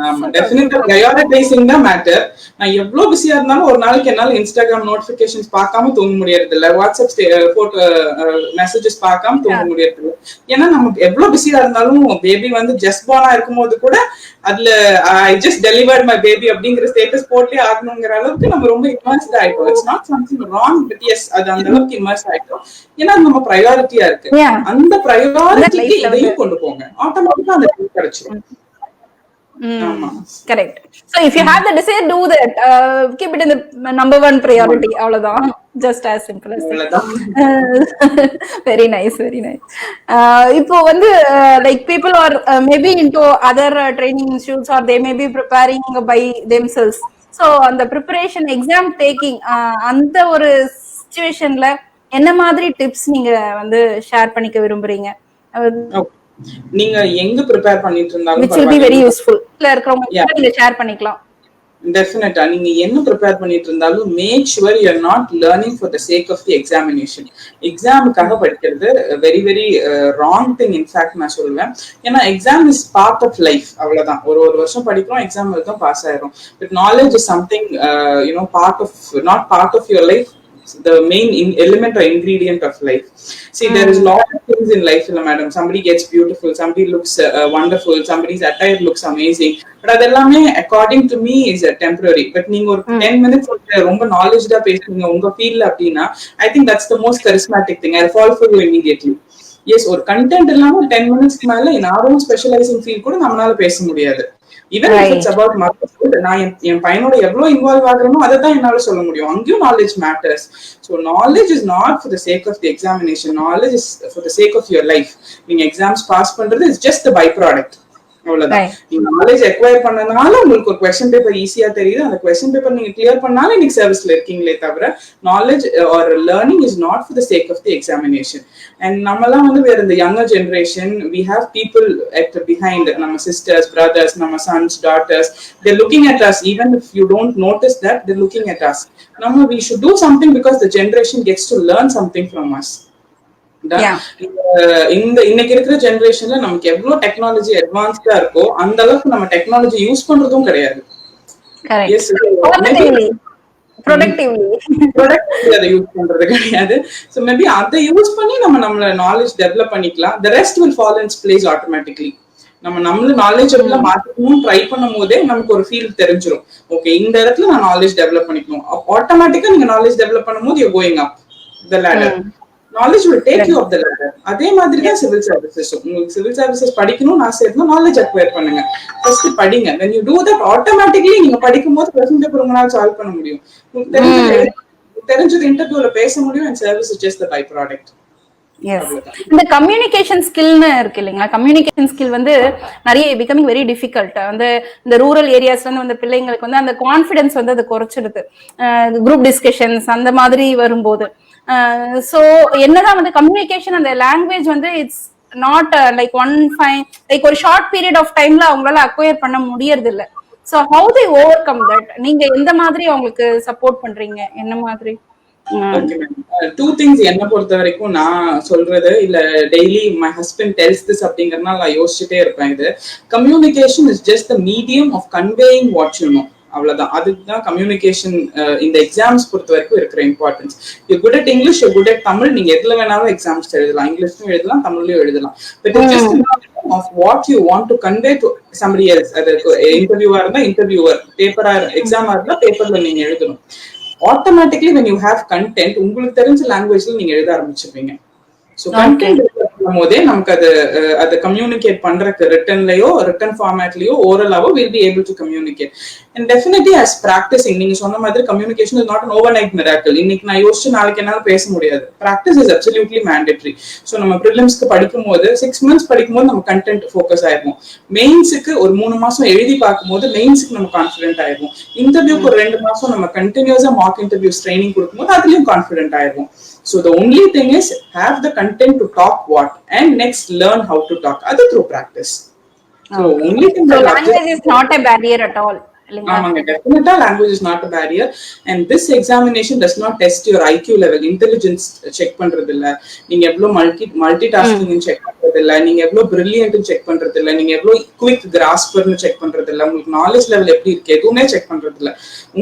ஆமா, டெஃபினட்டா பிரையாரிடைசிங் தான் மேட்டர். நான் எவ்வளவு பிஸியா இருந்தாலும் ஒரு நாளைக்கு என்னால இன்ஸ்டாகிராம் நோட்டிபிகேஷன்ஸ் பார்க்காம தூங்க முடியறது இல்ல, வாட்ஸ்அப் போட்டோ மெசேஜஸ் பார்க்காம தூங்க முடியறது இல்ல. ஏன்னா நம்ம எவ்வளவு பிஸியா இருந்தாலும் பேபி வந்து ஜஸ்ட் பார்னா இருக்கும்போது கூட அதுல I just delivered my baby அப்படிங்கிற ஸ்டேட்டஸ் போட்டே ஆகணுங்கிற அளவுக்கு நம்ம ரொம்ப இன்வெஸ்ட் ஆயிட்டோம். It's not something wrong, but yes அது அந்த அளவுக்கு இன்வெஸ்ட் ஆயிட்டோம். ஏன்னா அது நம்ம ப்ரையாரிட்டியா இருக்கு. அந்த ப்ரையாரிட்டிக்கு இதையும் கொண்டு போங்க, ஆட்டோமேட்டிக்கா அந்த கிடைச்சிடும். Correct. So if you have the desire, do that. Keep it in the number one priority. Avladhaan. Just as simple as that. Very nice. இப்போ வந்து like people are maybe into other training institutes, or they may be preparing by themselves. So on the preparation, exam taking, அந்த ஒரு situationல என்ன மாதிரி tips நீங்க வந்து share பண்ணிக்க விரும்புறீங்க? நீங்க எங்க ப்ரிப்பேர் பண்ணிட்டு இருந்தாலும் which will be very useful இல்ல இருக்கறவங்க நீங்க ஷேர் பண்ணிக்கலாம். டெஃபினட்டா நீங்க என்ன ப்ரிப்பேர் பண்ணிட்டு இருந்தாலும் make sure you are not learning for the sake of the examination. எக்ஸாமுக்காக படிக்கிறது very very wrong thing in fact நான் சொல்லுவேன். ஏன்னா exam is part of life. அவ்வளவுதான். ஒரு வருஷம் படிக்கிறோம், எக்ஸாம் எழுதும், பாஸ் ஆயிரும். But knowledge is something part of not part of your life, the main element or ingredient of life. See, there is a lot of things in life, madam. Somebody gets beautiful, somebody looks wonderful, somebody's attire looks amazing, but adellame according to me is temporary. But neenga or 10 minutes romba knowledge da pesreenga unga feel la appadina, I think that's the most charismatic thing. I'll fall for you immediately. Yes, or content illama 10 minutes ku mela in our own specializing field kuda nammala pesa mudiyadhu. Even if it's about motherhood, நான் என் பையனோட எவ்வளவு involve ஆகுறனோ அதை தான் என்னால சொல்ல முடியும். அங்கேயும் knowledge matters. So knowledge is not for the sake of the examination, knowledge is for the sake of your life. நீங்க எக்ஸாம்ஸ் பாஸ் பண்றது இஸ் ஜஸ்ட் பை ப்ராடக்ட். அவ்வளவுதான். நீங்க நாலேஜ் அக்வயர் பண்ணனால உங்களுக்கு ஒரு கொஸ்டின் பேப்பர் ஈஸியா தெரியுது. அந்த கொஸ்டின் பேப்பர் நீங்க கிளியர் பண்ணாலும் இன்னைக்கு சர்வீஸ்ல இருக்கீங்களே தவிர knowledge or learning is not for the sake of the examination. And நம்மலாம் வந்து வேற இந்த younger generation, we have people at behind, நம்ம சிஸ்டர்ஸ், பிரதர்ஸ், நம்ம sons, daughters, they're looking at us. Even if you don't notice that, they're looking at us. நம்ம we should do something because the generation gets to learn something from us. இந்த இன்னைக்கு இருக்கிற ஜெனரேஷன்ல நமக்கு எவ்வளவு technology அட்வான்ஸ்டா இருக்கோ அந்த அளவுக்கு நம்ம டெக்னாலஜி யூஸ் பண்றதும் கிடையாது. அதை யூஸ் பண்றது கிடையாது. சோ மேபி அதை யூஸ் பண்ணி நம்மள நாலேஜ் டெவலப் பண்ணிக்கலாம். the rest will fall in place automatically. நம்மள நாலேஜ் எல்லாம் மாத்திக்கணும் ட்ரை பண்ணும் போதே நமக்கு ஒரு ஃபீல் தெரிஞ்சிடும். ஓகே, இந்த இடத்துல நான் நாலேஜ் டெவலப் பண்ணிக்கணும். ஆட்டோமேட்டிக்கா நீங்க நாலேஜ் டெவலப் பண்ணும் போது you're going up the ladder. Knowledge will take you up the ladder. அதே மாதிரி தான் சிவில் சர்வீசஸ். உங்களுக்கு சிவில் சர்வீசஸ் படிக்கணும்னு ஆசை இருந்தா நாலேஜ் அக்வயர் பண்ணுங்க. ஃபர்ஸ்ட் படிங்க. when you do that, automatically நீங்க படிக்கும்போது क्वेश्चन பேப்பர் உங்களால சால்வ் பண்ண முடியும். தெரிஞ்சது இன்டர்வியூல பேச முடியும். and service is just the by product. இந்த கம்யூனிகேஷன் ஸ்கில்னு இருக்கு இல்லைங்களா? கம்யூனிகேஷன் ஸ்கில் வந்து நிறைய பிகமிங் வெரி டிஃபிகல்ட். வந்து இந்த ரூரல் ஏரியாஸ்ல வந்து அந்த பிள்ளைங்களுக்கு வந்து அந்த கான்ஃபிடன்ஸ் வந்து அது குறைச்சிடுது. குரூப் டிஸ்கஷன்ஸ் அந்த மாதிரி வரும்போது சோ என்னதான் வந்து கம்யூனிகேஷன் அந்த லாங்குவேஜ் வந்து இட்ஸ் நாட் லைக் லைக் ஒரு ஷார்ட் பீரியட் ஆஃப் டைம்ல அவங்களால அக்வயர் பண்ண முடியறது இல்ல. So how they over come that? நீங்க எந்த மாதிரி அவங்களுக்கு சப்போர்ட் பண்றீங்க? என்ன மாதிரி? டூ திங்ஸ் என்ன பொறுத்த வரைக்கும் நான் சொல்றது இல்ல, daily my husband tells this அப்படிங்கறதுனால நான் யோசிச்சுட்டே இருப்பேன். இது communication is just the medium of conveying what you know. அவ்வளவுதான். அதுதான் கம்யூனிகேஷன் இந்த எக்ஸாம்ஸ் பொறுத்த வரைக்கும் இருக்கிற importance. You good at English, you good at Tamil. நீங்க எதுல வேணாலும் எக்ஸாம்ஸ் எழுதலாம். இங்கிலீஷ்லயும் எழுதலாம், தமிழ்லயும் எழுதலாம். But it's just of what you want to convey to somebody else. அது இன்டர்வியூவா இருந்தா இன்டர்வியூவர், பேப்பரா எக்ஸாமா இருந்தா பேப்பர்ல நீங்க எழுதணும். Automatically when you have content உங்களுக்கு தெரிஞ்ச லாங்குவேஜ்ல நீங்க எழுத ஆரம்பிச்சிருவீங்க. ஸோ கண்டென்ட் இருக்கும் போதே நமக்கு அது கம்யூனிகேட் பண்றதுக்கு ரிட்டன்லயோ ரிட்டன் ஃபார்மேட்லயோ ஓரலாவோ will be able to communicate. And definitely as practicing, நீங்க சொன்ன மாதிரி communication is not an overnight miracle. இன்னைக்கு நான் யோசிச்சு நாளைக்கு என்னால பேச முடியாது. Practice is absolutely mandatory. So நம்ம ப்ரிலிம்ஸ்க்கு படிக்கும் போது 6 months படிக்கும் போது நம்ம கண்டென்ட் ஃபோக்கஸ் ஆயிருக்கும். மெயின்ஸுக்கு ஒரு 3 மாசம் எழுதி பார்க்கும் போது மெயின்ஸுக்கு நம்ம கான்ஃபிடென்ட் ஆயிருக்கும். இன்டர்வியூக்கு ஒரு 2 மாசம் நம்ம கண்டினியூஸா மார்க் இன்டர்வியூஸ் ட்ரைனிங் கொடுக்கும்போது அதுலயும் கான்ஃபிடென்ட் ஆயிருக்கும். So the only thing is have the content to talk what, and next learn how to talk. Other through practice. So only thing so language is not a barrier at all. Definitely language is not a barrier, and this examination does not test your IQ level. Intelligence check பண்றதில்ல, நீங்க எவ்வளவு multitasking check பண்றதில்ல, நீங்க எவ்வளவு brilliant check பண்றதில்ல, நீங்க எவ்வளவு quick grasper check பண்றதில்ல, உங்களுக்கு knowledge level எப்படி இருக்கு எதுவுமே செக் பண்றதில்ல.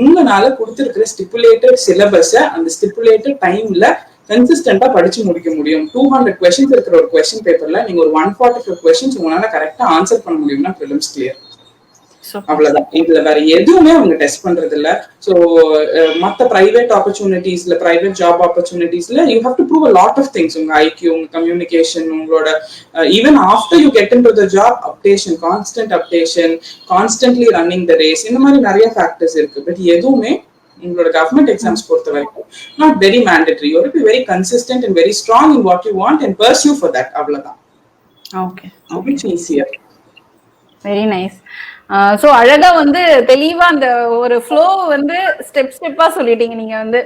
உங்களால கொடுத்திருக்கிற stipulated syllabus அந்த stipulated timeல கன்சிஸ்டன்டா படிச்சு முடிக்க முடியும். 200 questions இருக்கிற ஒரு question paperல நீங்க ஒரு 145 questions உங்களால கரெக்டா ஆன்சர் பண்ண முடியும்னா prelims clear. அவ்வளவுதான். இதுல வேற எதுவுமே அவங்க டெஸ்ட் பண்றது இல்ல. சோ மத்த பிரைவேட் ஆப்பர்ச்சுனிட்டிஸ்ல, பிரைவேட் ஜாப் ஆப்பர்ச்சுனிட்டிஸ்ல you have to prove a lot of things. உங்க ஐக்யூ, உங்க கம்யூனிகேஷன், உங்களோட even after you get into the job, updation, constant updation, constantly running the race, இந்த மாதிரி நிறைய ஃபேக்டர்ஸ் இருக்கு. பட் எதுவுமே உங்களோட கவர்மெண்ட் எக்ஸாம்ஸ் பொறுத்த வரைக்கும் not very mandatory. You have to be very consistent and very strong in what you want and pursue for that. அவ்வளவுதான். Okay, it's easier. Very nice. So அழகா வந்து தெளிவா அந்த ஒரு ஃப்ளோ வந்து ஸ்டெப்பா சொல்லிட்டீங்க. நீங்க வந்து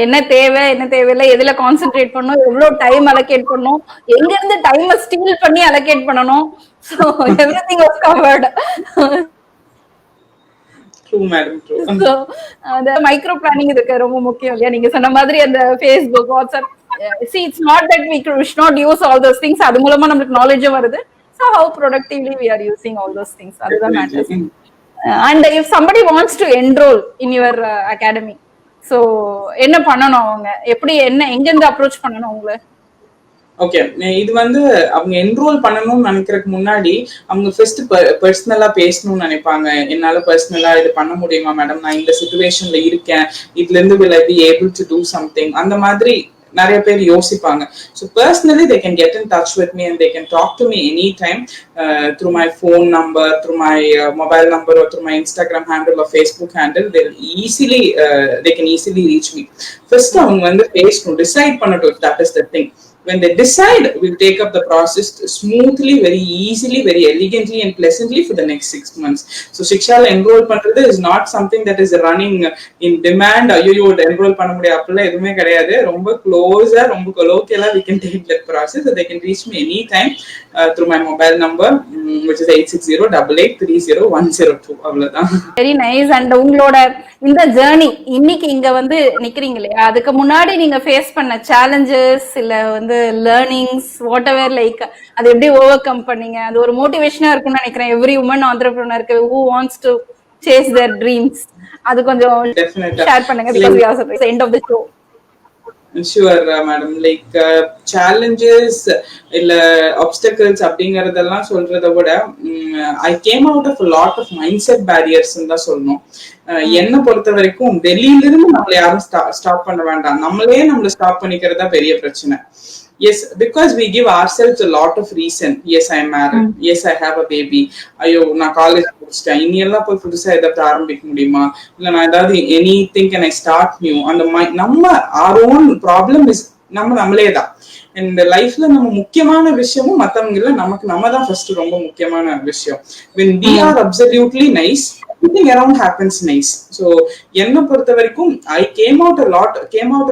என்ன தேவை, என்ன தேவையில்லை, எதுல கான்சென்ட்ரேட் பண்ணணும், எவ்வளவு டைம் அலோகேட் பண்ணணும், எங்க இருந்து டைமை ஸ்டீல் பண்ணி அலோகேட் பண்ணணும். So everything was covert. அந்த மைக்ரோ பிளானிங் இதுக்கு ரொம்ப முக்கியம் இல்லையா? நீங்க சொன்ன மாதிரி அந்த Facebook, WhatsApp, see it's not that we should not use all those things. அது மூலமா நமக்கு knowledge வருது. So how productively we are using all those things, that matters. And if somebody wants to enroll in your academy, so என்ன பண்ணணும், அவங்க எப்படி எங்க இருந்து அப்ரோச் பண்ணணும் உங்களை? ஓகே, இது வந்து அவங்க என்ரோல் பண்ணணும்னு நினைக்கிறதுக்கு முன்னாடி அவங்க ஃபர்ஸ்ட் பர்சனலா பேசணும்னு நினைப்பாங்க. என்னால பர்சனலா இது பண்ண முடியுமா மேடம், நான் இந்த சிச்சுவேஷன்ல இருக்கேன், இதுல இருந்து will I be able to do something, அந்த மாதிரி நிறைய பேர் யோசிப்பாங்க. So personally they can get in touch with me and they can talk to me anytime through my phone number, through my mobile number, or through my Instagram handle or Facebook handle. They can easily reach me. First அவங்க வந்து பேசணும், decide பண்ணட்டும். If that is the thing, when they decide, we'll take up the process smoothly, very easily, very elegantly and pleasantly for the next 6 months. So Shikshala enroll பண்றது is not something that is running in demand. ஐயோ enroll பண்ண முடியாது அப்படிலாம் எதுவுமே கிடையாது. ரொம்ப க்ளோஸா, ரொம்ப கொலோக்கியலா we can take that process. So they can reach me anytime through my mobile number, which is 8608830102. அவ்வளவுதான். Very nice. அண்ட் உங்களோட இந்த ஜர்னி இன்னைக்கு இங்க வந்து நிக்கிறீங்க இல்லையா, அதுக்கு முன்னாடி நீங்க ஃபேஸ் பண்ண சேலஞ்சஸ் இல்ல வந்து learnings, whatever, like அது எப்படி ஓவர் கம் பண்ணீங்க? அது ஒரு மோட்டிவேஷனா இருக்கும்னு நினைக்கிறேன் எவ்ரி உமன் entrepreneurக்கு who wants to chase their dreams. அது கொஞ்சம் ஷேர் பண்ணுங்க, because we are at the end of the show. Sure madam, like challenges இல்ல obstacles அப்படிங்கறதெல்லாம் சொல்றத விட I came out of a lot of mindset barriers தான் சொல்லணும். என்ன பொறுத்த வரைக்கும் வெளியில இருந்து நம்மள யாரும் ஸ்டாப் பண்ண வேண்டாம், நம்மளே நம்மள ஸ்டாப் பண்ணிக்கிறதா பெரிய பிரச்சனை. Yes, because we give ourselves a lot of reason. Yes, I am married. Yes, I have a baby. ஐயோ நான் காலேஜ் முடிச்சிட்டேன், இனி எல்லாம் போய் புதுசா ஏதாவது ஆரம்பிக்க முடியுமா, இல்ல நான் ஏதாவது anything can I start new. அந்த நம்ம our own problem is நம்மளே தான். இந்த லைஃப்ல நம்ம முக்கியமான விஷயமும் மத்தவங்க இல்ல, நமக்கு நம்ம தான் ஃபர்ஸ்ட் ரொம்ப முக்கியமான விஷயம். when we are absolutely nice, everything around happens nice. So என்ன பொறுத்த வரைக்கும் I came out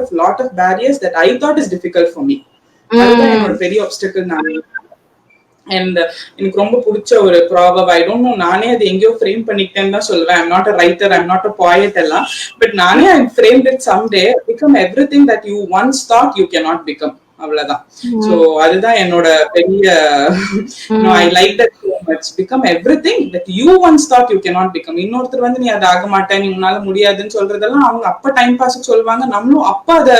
of lot of barriers that I thought is difficult for me. அதுதான் என்னோட பெரிய obstacle. நான் and எனக்கு ரொம்ப பிடிச்ச ஒரு ப்ராவர்ப், ஐ டோன்ட் நோ, நானே அது எங்கேயோ ஃப்ரேம் பண்ணிட்டேன்னு தான் சொல்லுவேன். I'm not a writer, I'm not a poet எல்லாம், பட் நானே ஐ framed it someday, become everything that you once thought you cannot become. அவ்வளவுதான். சோ அதுதான் என்னோட பெரிய I like that so much, become everything that you once thought you cannot become. இன்னொருத்தர் வந்து நீ அது ஆக மாட்டே, நீ உன்னால முடியாதுன்னு சொல்றதெல்லாம் அவங்க அப்ப டைம் பாஸ்க்கு சொல்லுவாங்க, நம்மளும் அப்ப அதை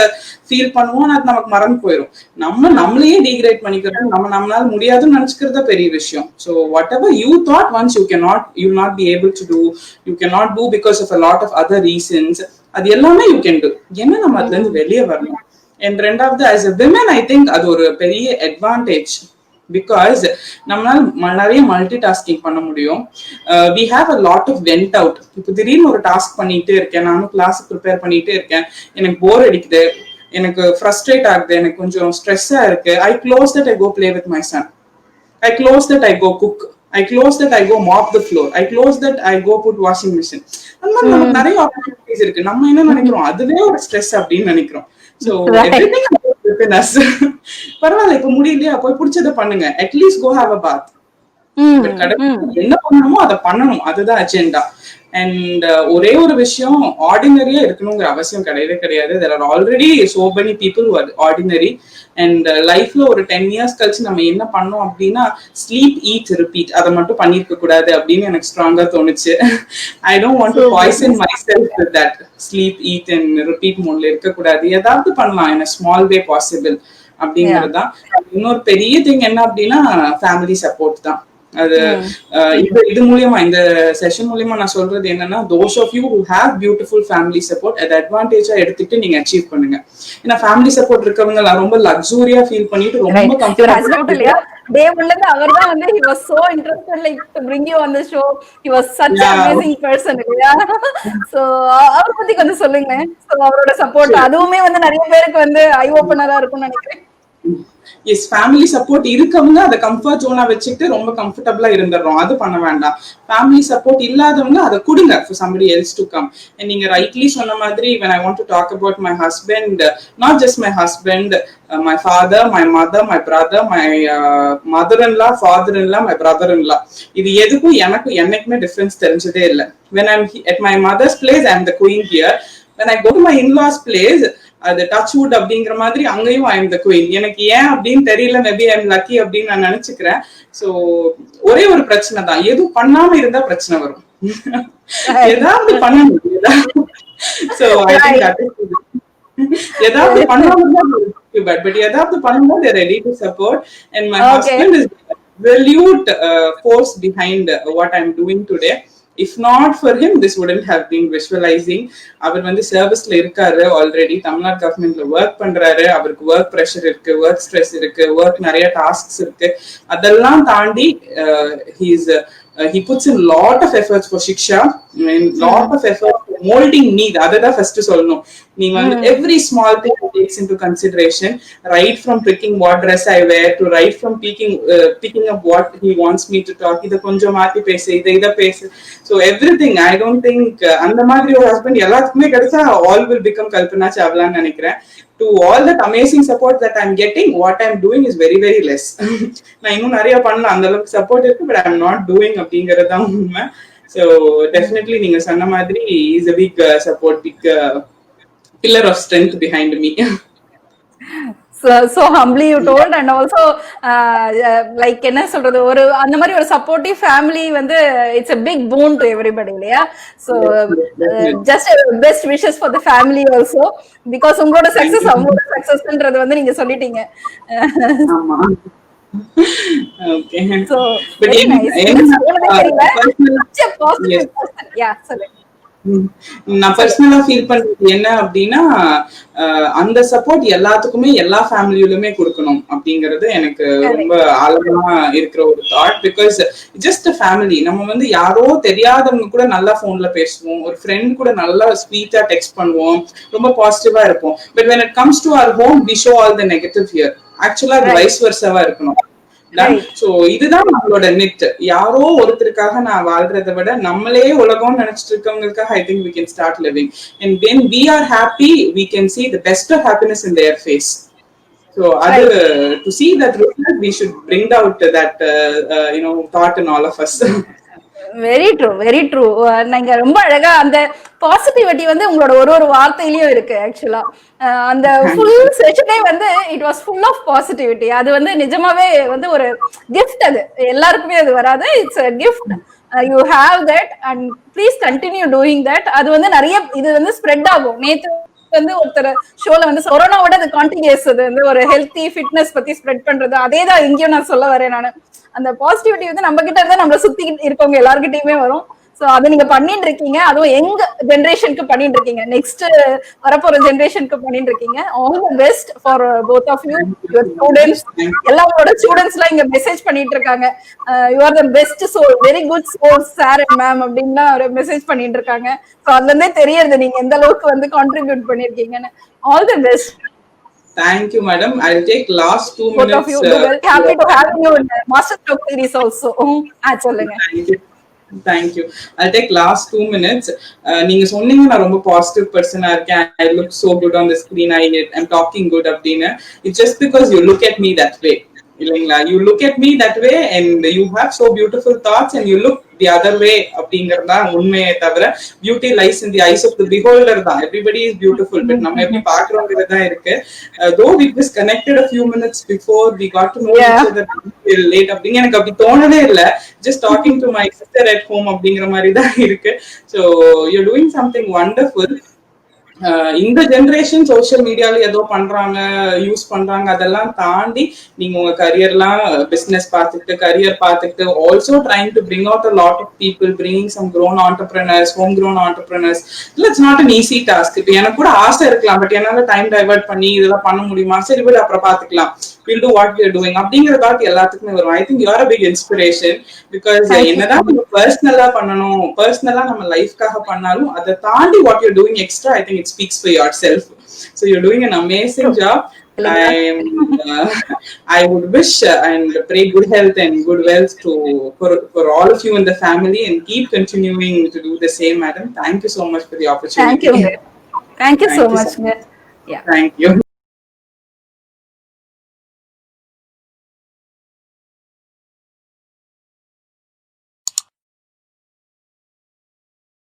ஃபீல் பண்ணுவோம், அது நமக்கு மறந்து போயிடும். நம்மளையே டீக்ரேட் பண்ணிக்கிறது, நம்மளால முடியாதுன்னு நினைச்சுக்கிறதா பெரிய விஷயம். So whatever you thought once you will not be able to do, you cannot do because of a lot of other reasons. அது எல்லாமே யூ கேன் டு. என்ன நம்ம அதுல இருந்து வெளியே வரணும். அண்ட் ரெண்டாவது as a women I think அது ஒரு பெரிய அட்வான்டேஜ். பிகாஸ் நம்மளால நிறைய மல்டி டாஸ்கிங் பண்ண முடியும். We have a lot of vent out. இப்போ திடீர்னு ஒரு டாஸ்க் பண்ணிட்டே இருக்கேன், நானும் கிளாஸ் ப்ரிப்பேர் பண்ணிட்டே இருக்கேன், எனக்கு போர் அடிக்குது, எனக்கு ஃப்ரஸ்ட்ரேட் ஆகுது, எனக்கு கொஞ்சம் ஸ்ட்ரெஸ்ஸா இருக்கு. I close that I go play with my son. I close that I go cook. I close that I go mop the floor. I close that I go put washing machine. அந்த மாதிரி நமக்கு நிறைய opportunities இருக்கு. நம்ம என்ன நினைக்கிறோம், அதுவே ஒரு ஸ்ட்ரெஸ் அப்படின்னு நினைக்கிறோம். So everything within us. பரவாயில்ல, இப்ப முடியலையா, போய் பிடிச்சதை பண்ணுங்க. அட்லீஸ்ட் கோ ஹாவ் அ பாத். என்ன பண்ணணுமோ அதை பண்ணணும், அதுதான் அஜெண்டா. அண்ட் ஒரே ஒரு விஷயம், ஆர்டினரியா இருக்கணுங்கிற அவசியம் கிடையவே கிடையாது. there are already so many people who are ordinary. And லைஃப்ல ஒரு 10 years கழிச்சு நம்ம என்ன பண்ணோம் அப்படின்னா, ஸ்லீப் ஈட் ரிப்பீட் அதை மட்டும் பண்ணிருக்க கூடாது அப்படின்னு எனக்கு ஸ்ட்ராங்கா தோணுச்சு. I don't want to poison myself with that sleep eat and repeat மோட்ல இருக்கக்கூடாது. ஏதாவது பண்ணலாம் இன் a small way possible அப்படிங்கிறது தான். இன்னொரு பெரிய திங் என்ன அப்படின்னா, ஃபேமிலி சப்போர்ட் தான். அது இது மூலியமா, இந்த செஷன் மூலியமா நான் சொல்றது என்னன்னா, those of you who have beautiful family support அது அட்வான்டேஜா எடுத்துட்டு நீங்க அச்சீவ் பண்ணுங்க. ஏன்னா ஃபேமிலி சப்போர்ட் இருக்கவங்க ரொம்ப லக்ஸூரியா ஃபீல் பண்ணிட்டு ரொம்ப கம்ஃபர்ட்டபிளா டே உள்ளது அவர்தான் வந்து he was so interested like to bring you on the show. He was such an amazing person. So அவர் பத்தி கொஞ்சம் சொல்லுங்க. So அவரோட சப்போர்ட் அதுவுமே வந்து நிறைய பேருக்கு வந்து ஐ ஓபனரா இருக்கும்னு நினைக்கிறேன். எஸ், ஃபேமிலி சப்போர்ட் இருக்கவங்க அதை கம்ஃபர்ட் ஜோனா வச்சுட்டு ரொம்ப கம்ஃபர்டபுளா இருந்துடுறோம், அது பண்ண வேண்டாம். ஃபேமிலி சப்போர்ட் இல்லாதவங்க அதை கொடுங்க for somebody else to come. And நீங்க ரைட்லி சொன்ன மாதிரி, when I want to talk about my husband, not just my husband, my father, my mother, my brother, my mother-in-law, father-in-law, my brother-in-law, இது எதுக்கும் எனக்கு என்னைக்குமே டிஃபரன்ஸ் தெரிஞ்சதே இல்லை. When I'm at my mother's place, I'm the queen here. When I go to my in-laws place, அது touch wood அப்படிங்கிற மாதிரி அங்கேயும் I am the queen. எனக்கு ஏன் அப்படின்னு தெரியல, மேபி ஐ எம் லக்கி அப்படின்னு நான் நினைச்சுக்கிறேன். சோ ஒரே ஒரு பிரச்சனை தான், எதுவும் பண்ணாம இருந்தா பிரச்சனை வரும். ஏதாவது பண்ணணும். சோ ஐ திங்க் ஏதாவது பண்ணாம பட் ஏதாவது பண்ணும்போது they're ready to support. And my husband is absolute force behind what I'm doing today. If not for him, this wouldn't have been visualizing. அவர் வந்து சர்வீஸ்ல இருக்காரு, ஆல்ரெடி தமிழ்நாடு கவர்மெண்ட்ல ஒர்க் பண்றாரு. அவருக்கு ஒர்க் ப்ரெஷர் இருக்கு, ஒர்க் ஸ்ட்ரெஸ் இருக்கு, ஒர்க் நிறைய tasks இருக்கு. அதெல்லாம் தாண்டி he puts in lot of efforts for Shiksha and lot of effort for molding me. Adha first சொல்லணும். நீங்க வந்து every small thing he takes into consideration, right from picking what dress I wear to right from picking up what he wants me to talk. இத கொஞ்சம் மாத்தி பேசு, இத பேசு. So everything, I don't think அந்த மாதிரி ஒரு ஹஸ்பண்ட் எல்லாத்துக்குமே கிடைச்சா all will become கல்பனா சாவ்லான்னு நினைக்கிறேன். To all that amazing support that I'm getting, what I'm doing is very very less. நான் இன்னும் நிறைய பண்ணலாம், அந்த அளவுக்கு சப்போர்ட் இருக்கு, but I'm not doing அப்படிங்கிறது தான் உண்மை. So definitely நீங்க சொன்ன மாதிரி is a big support, big pillar of strength behind me. So humbly you told. And also like என்ன சொல்றது, ஒரு அந்த மாதிரி ஒரு சப்போர்ட்டிவ் ஃபேமிலி வந்து it's a big boon to everybody இல்லையா? So just best wishes for the family also, because உங்களோட success அவங்களோட சக்சஸ்ன்றது வந்து நீங்க சொல்லிட்டீங்க. ஆமா. Okay. So very nice. Such a positive person. Yeah, sorry. நான் பர்சனலா ஃபீல் பண்றது என்ன அப்படின்னா, அந்த சப்போர்ட் எல்லாத்துக்குமே எல்லா ஃபேமிலியிலுமே கொடுக்கணும் அப்படிங்கறது எனக்கு ரொம்ப ஆழமா இருக்கிற ஒரு தாட். பிகாஸ் ஜஸ்ட் ஃபேமிலி, நம்ம வந்து யாரோ தெரியாதவங்க கூட நல்லா போன்ல பேசுவோம், ஒரு ஃப்ரெண்ட் கூட நல்லா ஸ்வீட்டா டெக்ஸ்ட் பண்ணுவோம், ரொம்ப பாசிட்டிவா இருப்போம். But when it comes to our home, we show all the negative here. ஆக்சுவலா அது வைஸ் வர்சாவா இருக்கணும். சோ இதுதான் நம்மளோட நிட். யாரோ ஒருத்தருக்காக நான் வாழ்றதை விட நம்மளே உலகம் நினைச்சிட்டு இருக்கவங்களுக்காக I think we can start living. And when we are happy, we can see the best of happiness in their face. So to see that result, we should bring out that thought in all of us. Very true, very true. நீங்க ரொம்ப அழகா அந்த positivity வந்து உங்களோட ஒரு வார்த்தையிலயும் இருக்கு. ஆக்சுவலா அந்த ஃபுல் செஷனே வந்து it was full of positivity. அது வந்து நிஜமாவே வந்து ஒரு கிஃப்ட். அது எல்லாருக்குமே அது வராது, it's a gift. You have that and please continue doing that. அது வந்து நிறைய இது வந்து ஸ்ப்ரெட் ஆகும். நேத்து வந்து ஒருத்தர் ஷோல வந்து கொரோனாவோட அது கான்டினியூஸ், அது வந்து ஒரு ஹெல்த்தி ஃபிட்னஸ் பத்தி ஸ்ப்ரெட் பண்றது. அதேதான் இங்கேயும் நான் சொல்ல வரேன். நான் அந்த பாசிட்டிவிட்டி வந்து நம்ம கிட்ட இருந்தா நம்மள சுத்தி இருக்கவங்க எல்லார்கிட்டயுமே வரும். சோ அதை நீங்க பண்ணிட்டு இருக்கீங்க, அதுவும் எங்க ஜெனரேஷனுக்கு பண்ணிட்டு இருக்கீங்க, நெக்ஸ்ட் வரப்போற ஜெனரேஷனுக்கு பண்ணிட்டு இருக்கீங்க. All the best for both of you, your students. எல்லாரோட ஸ்டூடெண்ட்ஸ் எல்லாம் இங்க மெசேஜ் பண்ணிட்டு இருக்காங்க, you are the best soul, very good soul sir and ma'am அப்படின்னு ஒரு மெசேஜ் பண்ணிட்டு இருக்காங்க. சோ அதுல இருந்தே தெரியுது நீங்க எந்த அளவுக்கு வந்து கான்ட்ரிபியூட் பண்ணிருக்கீங்கன்னு. All the best. Thank you, madam. I'll take last 2 Both minutes. of you do well. Happy to have you in the Master Stroke series also. சொல்லுங்க. Thank you. Thank you. I'll take last 2 minutes. நீங்க சொன்னீங்க நான் ரொம்ப positive பர்சனா இருக்கேன், I look so good on the screen, I'm talking good அப்படின்னு. It's just because you look at me that way. இல்லைங்களா? You look at me that way and you have so beautiful thoughts and you look the other way அப்படிங்கிறது தான் உண்மையே தவிர beauty lies in the eyes of the beholder தான். Everybody is beautiful, but நம்ம எப்படி பாக்குறோங்கிறது தான் இருக்கு. though we disconnected a few minutes before we got to know each other late அப்படிங்க எனக்கு அப்படி தோணவே இல்லை. just talking to my sister at home அப்படிங்கிற மாதிரி தான் இருக்கு. so you're doing something wonderful. இந்த ஜெனரேஷன் சோசியல் மீடியால ஏதோ பண்றாங்க, யூஸ் பண்றாங்க, அதெல்லாம் தாண்டி நீங்க உங்க கரியர்லாம் பிசினஸ் பார்த்துட்டு கரியர் பார்த்துட்டு also trying to bring out a lot of people, bringing some grown entrepreneurs, home grown entrepreneurs. It's not an easy task. இப்போ எனக்கு கூட ஆசை இருக்கலாம், பட் என்னால டைம் டைவர்ட் பண்ணி இதெல்லாம் பண்ண முடியுமா, சரி விட அப்புறம் பாத்துக்கலாம், we'll do what we're doing அப்படிங்கிற தாட் எல்லாத்துக்குமே வரும். I think you are a big inspiration. Because என்னதான் நம்ம பர்சனலா பண்ணணும், பர்சனலா நம்ம லைஃப்காக பண்ணாலும் அதை தாண்டி what you're doing extra, I think it speaks for your self. So you're doing an amazing job. I would wish and pray good health and good wealth for all of you in the family, and keep continuing to do the same, madam. Thank you so much for the opportunity. Thank you so much. Yeah. Thank you.